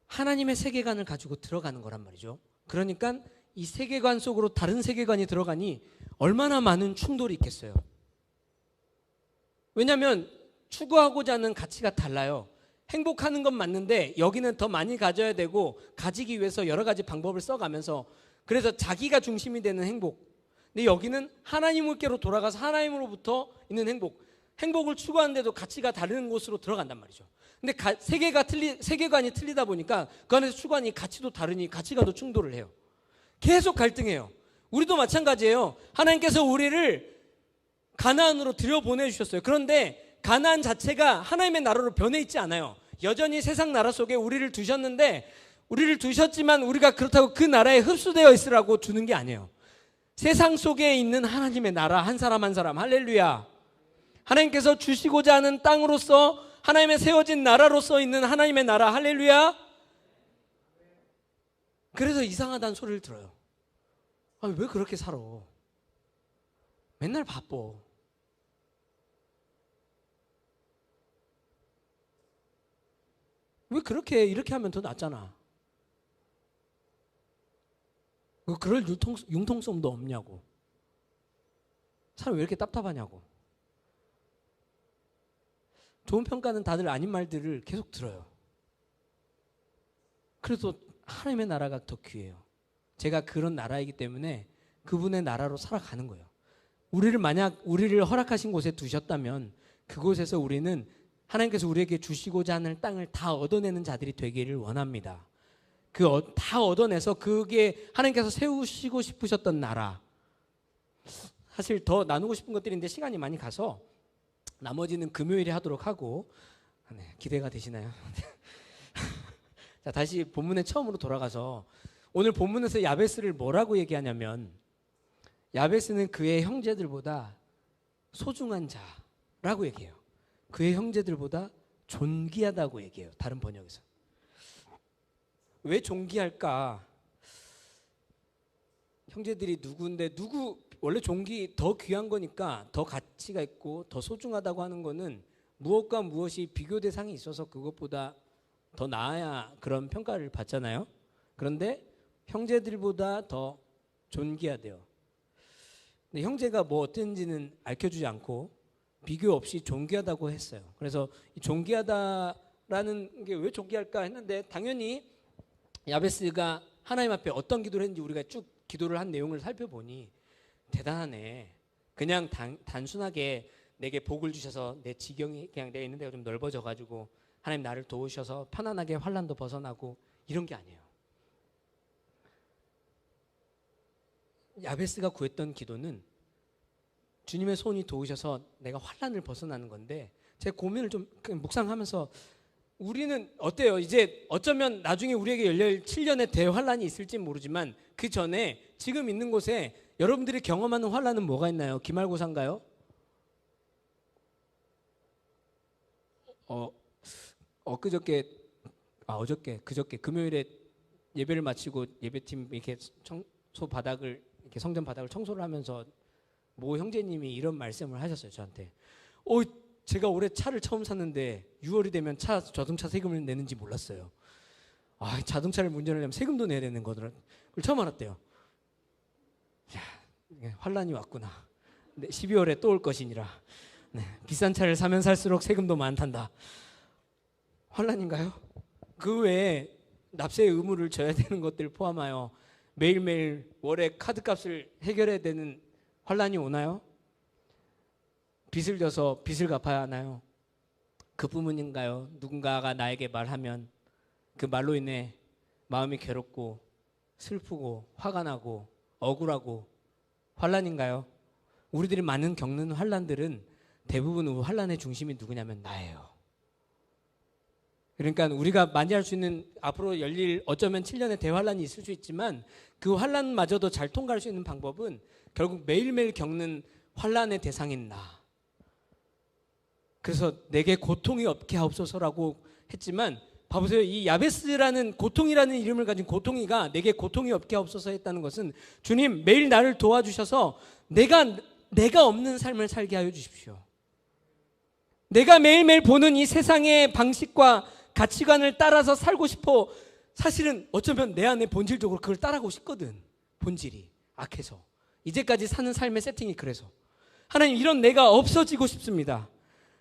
하나님의 세계관을 가지고 들어가는 거란 말이죠. 그러니까 이 세계관 속으로 다른 세계관이 들어가니 얼마나 많은 충돌이 있겠어요. 왜냐하면 추구하고자 하는 가치가 달라요. 행복하는 건 맞는데 여기는 더 많이 가져야 되고 가지기 위해서 여러 가지 방법을 써가면서 그래서 자기가 중심이 되는 행복. 근데 여기는 하나님께로 돌아가서 하나님으로부터 있는 행복을 추구하는데도 가치가 다른 곳으로 들어간단 말이죠. 근데 세계관이 틀리다 보니까 그 안에서 추구하니 가치도 다르니 가치가 더 충돌을 해요. 계속 갈등해요. 우리도 마찬가지예요. 하나님께서 우리를 가나안으로 들여보내주셨어요. 그런데 가나안 자체가 하나님의 나라로 변해 있지 않아요. 여전히 세상 나라 속에 우리를 두셨는데 우리를 두셨지만 우리가 그렇다고 그 나라에 흡수되어 있으라고 두는 게 아니에요. 세상 속에 있는 하나님의 나라 한 사람 한 사람 할렐루야. 하나님께서 주시고자 하는 땅으로서 하나님의 세워진 나라로서 있는 하나님의 나라 할렐루야. 그래서 이상하다는 소리를 들어요. 왜 그렇게 살아? 맨날 바빠. 왜 이렇게 하면 더 낫잖아. 그럴 융통성도 없냐고. 사람 왜 이렇게 답답하냐고. 좋은 평가는 다들 아닌 말들을 계속 들어요. 그래서 하나님의 나라가 더 귀해요. 제가 그런 나라이기 때문에 그분의 나라로 살아가는 거예요. 우리를 허락하신 곳에 두셨다면 그곳에서 우리는 하나님께서 우리에게 주시고자 하는 땅을 다 얻어내는 자들이 되기를 원합니다. 다 얻어내서 그게 하나님께서 세우시고 싶으셨던 나라. 사실 더 나누고 싶은 것들인데 시간이 많이 가서 나머지는 금요일에 하도록 하고. 네, 기대가 되시나요? 자, 다시 본문의 처음으로 돌아가서 오늘 본문에서 야베스를 뭐라고 얘기하냐면 야베스는 그의 형제들보다 소중한 자라고 얘기해요. 그의 형제들보다 존귀하다고 얘기해요. 다른 번역에서. 왜 존귀할까? 형제들이 누구인데 원래 존귀 더 귀한 거니까 더 가치가 있고 더 소중하다고 하는 거는 무엇과 무엇이 비교 대상이 있어서 그것보다 더 나아야 그런 평가를 받잖아요. 그런데 형제들보다 더 존귀하대요. 근데 형제가 뭐 어떤지는 알려주지 않고 비교 없이 존귀하다고 했어요. 그래서 이 존귀하다라는 게 왜 존귀할까 했는데 당연히 야베스가 하나님 앞에 어떤 기도를 했는지 우리가 쭉 기도를 한 내용을 살펴보니 대단하네. 그냥 단순하게 내게 복을 주셔서 내 지경이 그냥 내가 있는 데가 좀 넓어져 가지고 하나님 나를 도우셔서 편안하게 환난도 벗어나고 이런 게 아니에요. 야베스가 구했던 기도는 주님의 손이 도우셔서 내가 환난을 벗어나는 건데 제 고민을 좀 묵상하면서 우리는 어때요? 이제 어쩌면 나중에 우리에게 열릴 7년의 대환란이 있을지 모르지만 그 전에 지금 있는 곳에 여러분들이 경험하는 환란은 뭐가 있나요? 기말고사인가요? 그저께 금요일에 예배를 마치고 예배팀 이렇게 청소 바닥을 이렇게 성전 바닥을 청소를 하면서 모 형제님이 이런 말씀을 하셨어요. 저한테. 제가 올해 차를 처음 샀는데 6월이 되면 자동차 세금을 내는지 몰랐어요. 자동차를 운전하려면 세금도 내야 되는 거더라. 그걸 처음 알았대요. 환란이 왔구나. 12월에 또 올 것이니라. 비싼 차를 사면 살수록 세금도 많단다. 환란인가요? 그 외에 납세 의무를 져야 되는 것들 포함하여 매일매일 월에 카드값을 해결해야 되는 환란이 오나요? 빚을 져서 빚을 갚아야 하나요? 그뿐인가요? 누군가가 나에게 말하면 그 말로 인해 마음이 괴롭고 슬프고 화가 나고 억울하고 환란인가요? 우리들이 많은 겪는 환란들은 대부분 환란의 중심이 누구냐면 나예요. 그러니까 우리가 많이 할 수 있는 앞으로 열릴 어쩌면 7년의 대환란이 있을 수 있지만 그 환란마저도 잘 통과할 수 있는 방법은 결국 매일매일 겪는 환란의 대상인 나. 그래서 내게 고통이 없게 하옵소서라고 했지만 봐보세요. 이 야베스라는 고통이라는 이름을 가진 고통이가 내게 고통이 없게 하옵소서 했다는 것은 주님 매일 나를 도와주셔서 내가 없는 삶을 살게 하여 주십시오. 내가 매일매일 보는 이 세상의 방식과 가치관을 따라서 살고 싶어. 사실은 어쩌면 내 안에 본질적으로 그걸 따라가고 싶거든. 본질이 악해서 이제까지 사는 삶의 세팅이 그래서 하나님 이런 내가 없어지고 싶습니다.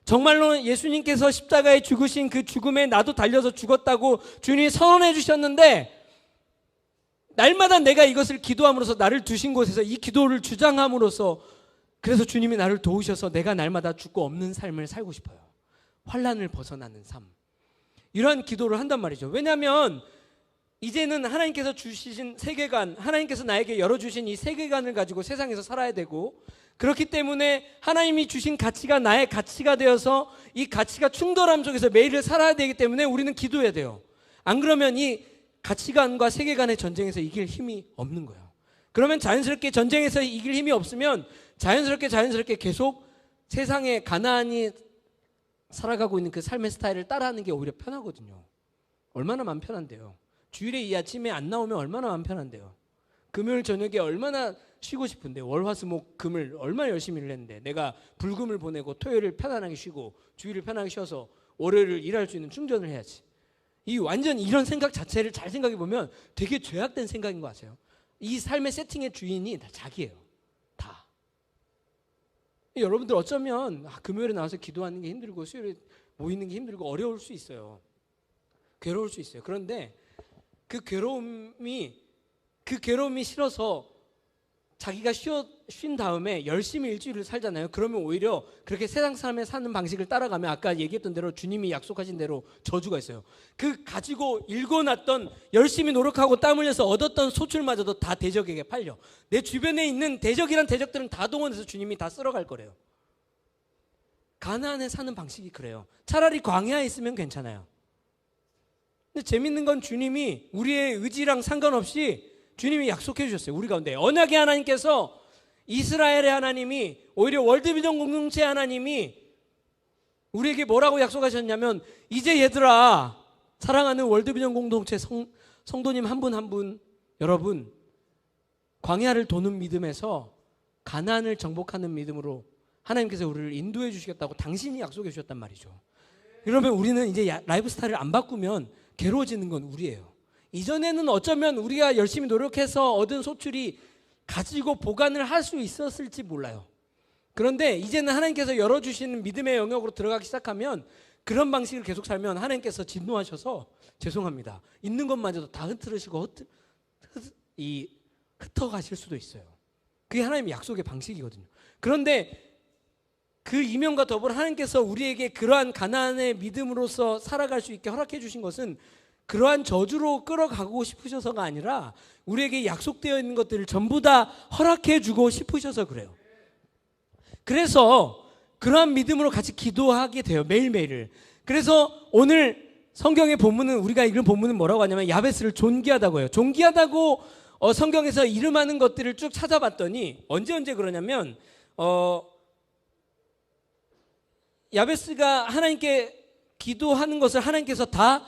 정말로 예수님께서 십자가에 죽으신 그 죽음에 나도 달려서 죽었다고 주님이 선언해 주셨는데 날마다 내가 이것을 기도함으로써 나를 두신 곳에서 이 기도를 주장함으로써 그래서 주님이 나를 도우셔서 내가 날마다 죽고 없는 삶을 살고 싶어요. 환란을 벗어나는 삶. 이러한 기도를 한단 말이죠. 왜냐하면 이제는 하나님께서 주신 세계관, 하나님께서 나에게 열어주신 이 세계관을 가지고 세상에서 살아야 되고 그렇기 때문에 하나님이 주신 가치가 나의 가치가 되어서 이 가치가 충돌함 속에서 매일을 살아야 되기 때문에 우리는 기도해야 돼요. 안 그러면 이 가치관과 세계관의 전쟁에서 이길 힘이 없는 거예요. 그러면 자연스럽게 전쟁에서 이길 힘이 없으면 자연스럽게 계속 세상에 가나안이 살아가고 있는 그 삶의 스타일을 따라하는 게 오히려 편하거든요. 얼마나 마음 편한데요. 주일에 이 아침에 안 나오면 얼마나 마음 편한데요. 금요일 저녁에 얼마나 쉬고 싶은데 월화수목 금을 얼마나 열심히 일 했는데 내가 불금을 보내고 토요일을 편안하게 쉬고 주일을 편하게 쉬어서 월요일을 일할 수 있는 충전을 해야지. 이 완전 이런 생각 자체를 잘 생각해 보면 되게 죄악된 생각인 거 아세요? 이 삶의 세팅의 주인이 다 자기예요. 다. 여러분들 어쩌면 금요일에 나와서 기도하는 게 힘들고 수요일에 모이는 게 힘들고 어려울 수 있어요. 괴로울 수 있어요. 그런데 그 괴로움이 싫어서 자기가 쉰 다음에 열심히 일주일을 살잖아요. 그러면 오히려 그렇게 세상 사람의 사는 방식을 따라가면 아까 얘기했던 대로 주님이 약속하신 대로 저주가 있어요. 그 가지고 일궈놨던 열심히 노력하고 땀 흘려서 얻었던 소출마저도 다 대적에게 팔려. 내 주변에 있는 대적이란 대적들은 다 동원해서 주님이 다 쓸어갈 거래요. 가나안에 사는 방식이 그래요. 차라리 광야에 있으면 괜찮아요. 근데 재밌는 건 주님이 우리의 의지랑 상관없이 주님이 약속해 주셨어요. 우리 가운데 언약의 하나님께서 이스라엘의 하나님이 오히려 월드비전 공동체 하나님이 우리에게 뭐라고 약속하셨냐면 이제 얘들아 사랑하는 월드비전 공동체 성도님 한 분 한 분 여러분 광야를 도는 믿음에서 가나안을 정복하는 믿음으로 하나님께서 우리를 인도해 주시겠다고 당신이 약속해 주셨단 말이죠. 그러면 우리는 이제 라이프 스타일을 안 바꾸면 괴로워지는 건 우리예요. 이전에는 어쩌면 우리가 열심히 노력해서 얻은 소출이 가지고 보관을 할 수 있었을지 몰라요. 그런데 이제는 하나님께서 열어주시는 믿음의 영역으로 들어가기 시작하면 그런 방식을 계속 살면 하나님께서 진노하셔서 죄송합니다. 있는 것마저도 다 흐트러시고 흩어가실 수도 있어요. 그게 하나님의 약속의 방식이거든요. 그런데 그 이면과 더불어 하나님께서 우리에게 그러한 가나안의 믿음으로서 살아갈 수 있게 허락해 주신 것은 그러한 저주로 끌어가고 싶으셔서가 아니라 우리에게 약속되어 있는 것들을 전부 다 허락해 주고 싶으셔서 그래요. 그래서 그러한 믿음으로 같이 기도하게 돼요. 매일매일을. 그래서 오늘 성경의 본문은 우리가 읽은 본문은 뭐라고 하냐면 야베스를 존귀하다고 해요. 존귀하다고 성경에서 이름하는 것들을 쭉 찾아봤더니 언제 그러냐면 야베스가 하나님께 기도하는 것을 하나님께서 다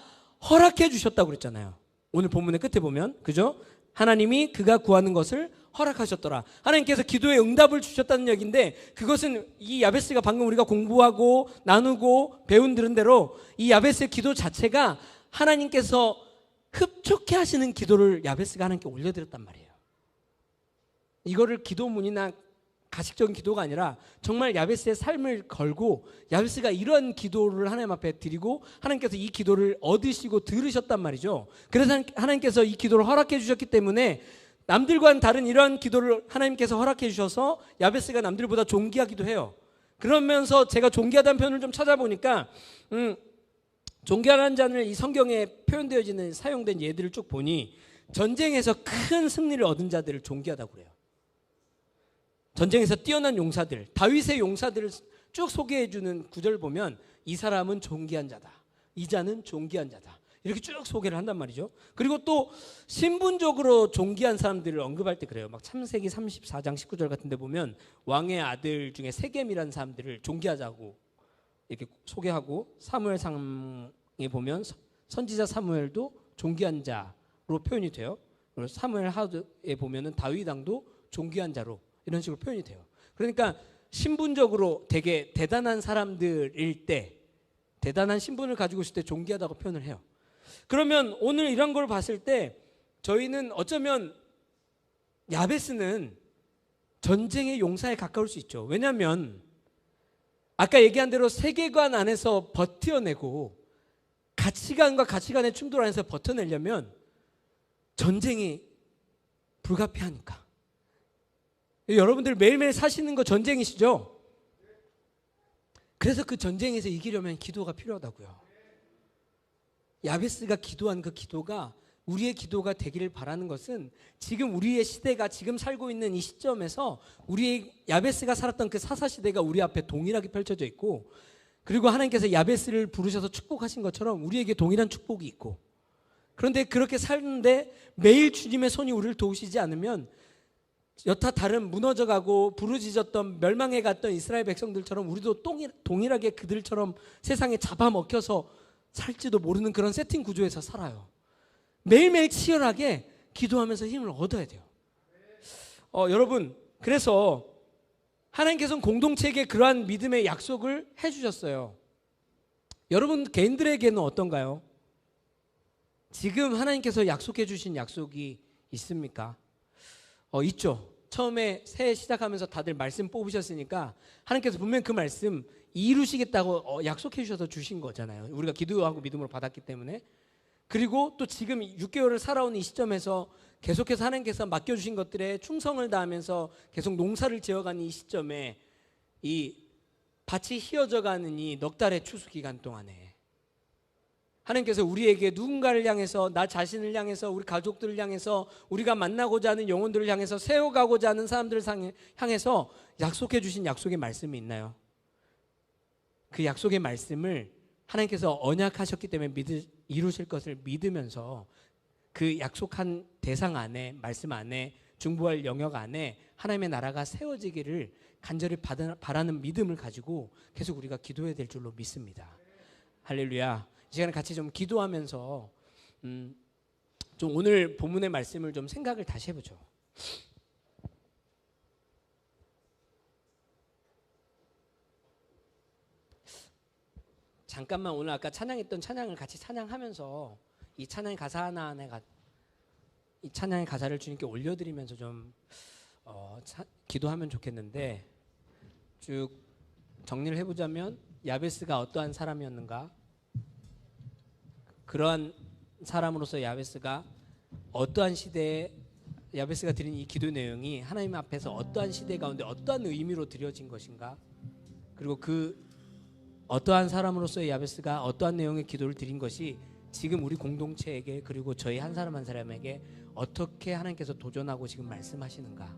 허락해 주셨다고 그랬잖아요. 오늘 본문의 끝에 보면, 그죠? 하나님이 그가 구하는 것을 허락하셨더라. 하나님께서 기도에 응답을 주셨다는 얘기인데, 그것은 이 야베스가 방금 우리가 공부하고 나누고 배운 들은 대로 이 야베스의 기도 자체가 하나님께서 흡족해 하시는 기도를 야베스가 하나님께 올려드렸단 말이에요. 이거를 기도문이나 가식적인 기도가 아니라 정말 야베스의 삶을 걸고 야베스가 이런 기도를 하나님 앞에 드리고 하나님께서 이 기도를 얻으시고 들으셨단 말이죠. 그래서 하나님께서 이 기도를 허락해 주셨기 때문에 남들과는 다른 이러한 기도를 하나님께서 허락해 주셔서 야베스가 남들보다 존귀하기도 해요. 그러면서 제가 존귀하다는 표현을 좀 찾아보니까 존귀하다는 자는 이 성경에 표현되어지는 사용된 예들을 쭉 보니 전쟁에서 큰 승리를 얻은 자들을 존귀하다고 그래요. 전쟁에서 뛰어난 용사들, 다윗의 용사들을 쭉 소개해주는 구절을 보면 이 사람은 존귀한 자다, 이 자는 존귀한 자다, 이렇게 쭉 소개를 한단 말이죠. 그리고 또 신분적으로 존귀한 사람들을 언급할 때 그래요. 막 창세기 34장 19절 같은 데 보면 왕의 아들 중에 세겜이라는 사람들을 존귀하자고 이렇게 소개하고, 사무엘상에 보면 선지자 사무엘도 존귀한 자로 표현이 돼요. 그리고 사무엘 하드에 보면은 다윗 왕도 존귀한 자로 이런 식으로 표현이 돼요. 그러니까 신분적으로 되게 대단한 사람들일 때, 대단한 신분을 가지고 있을 때 존귀하다고 표현을 해요. 그러면 오늘 이런 걸 봤을 때 저희는 어쩌면 야베스는 전쟁의 용사에 가까울 수 있죠. 왜냐하면 아까 얘기한 대로 세계관 안에서 버텨내고 가치관과 가치관의 충돌 안에서 버텨내려면 전쟁이 불가피하니까. 여러분들 매일매일 사시는 거 전쟁이시죠? 그래서 그 전쟁에서 이기려면 기도가 필요하다고요. 야베스가 기도한 그 기도가 우리의 기도가 되기를 바라는 것은 지금 우리의 시대가 지금 살고 있는 이 시점에서 우리의 야베스가 살았던 그 사사시대가 우리 앞에 동일하게 펼쳐져 있고, 그리고 하나님께서 야베스를 부르셔서 축복하신 것처럼 우리에게 동일한 축복이 있고, 그런데 그렇게 사는데 매일 주님의 손이 우리를 도우시지 않으면 여타 다른 무너져가고 부르짖었던 멸망해갔던 이스라엘 백성들처럼 우리도 동일하게 그들처럼 세상에 잡아먹혀서 살지도 모르는 그런 세팅 구조에서 살아요. 매일매일 치열하게 기도하면서 힘을 얻어야 돼요. 여러분, 그래서 하나님께서는 공동체에게 그러한 믿음의 약속을 해주셨어요. 여러분 개인들에게는 어떤가요? 지금 하나님께서 약속해 주신 약속이 있습니까? 있죠. 처음에 새해 시작하면서 다들 말씀 뽑으셨으니까 하나님께서 분명히 그 말씀 이루시겠다고 약속해 주셔서 주신 거잖아요. 우리가 기도하고 믿음으로 받았기 때문에. 그리고 또 지금 6개월을 살아온 이 시점에서 계속해서 하나님께서 맡겨주신 것들에 충성을 다하면서 계속 농사를 지어가는 이 시점에 이 밭이 휘어져가는 이 넉 달의 추수 기간 동안에 하나님께서 우리에게 누군가를 향해서, 나 자신을 향해서, 우리 가족들을 향해서, 우리가 만나고자 하는 영혼들을 향해서, 세워가고자 하는 사람들을 향해서 약속해 주신 약속의 말씀이 있나요? 그 약속의 말씀을 하나님께서 언약하셨기 때문에 이루실 것을 믿으면서 그 약속한 대상 안에, 말씀 안에, 중보할 영역 안에 하나님의 나라가 세워지기를 간절히 바라는 믿음을 가지고 계속 우리가 기도해야 될 줄로 믿습니다. 할렐루야. 이 시간에 같이 좀 기도하면서 좀 오늘 본문의 말씀을 좀 생각을 다시 해보죠. 잠깐만 오늘 아까 찬양했던 찬양을 같이 찬양하면서 이 찬양의 가사 하나하나, 이 찬양의 가사를 주님께 올려드리면서 좀 기도하면 좋겠는데, 쭉 정리를 해보자면 야베스가 어떠한 사람이었는가, 그러한 사람으로서 야베스가 어떠한 시대에 야베스가 드린 이 기도 내용이 하나님 앞에서 어떠한 시대 가운데 어떠한 의미로 드려진 것인가, 그리고 그 어떠한 사람으로서의 야베스가 어떠한 내용의 기도를 드린 것이 지금 우리 공동체에게, 그리고 저희 한 사람 한 사람에게 어떻게 하나님께서 도전하고 지금 말씀하시는가,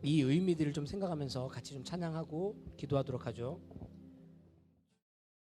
이 의미들을 좀 생각하면서 같이 좀 찬양하고 기도하도록 하죠.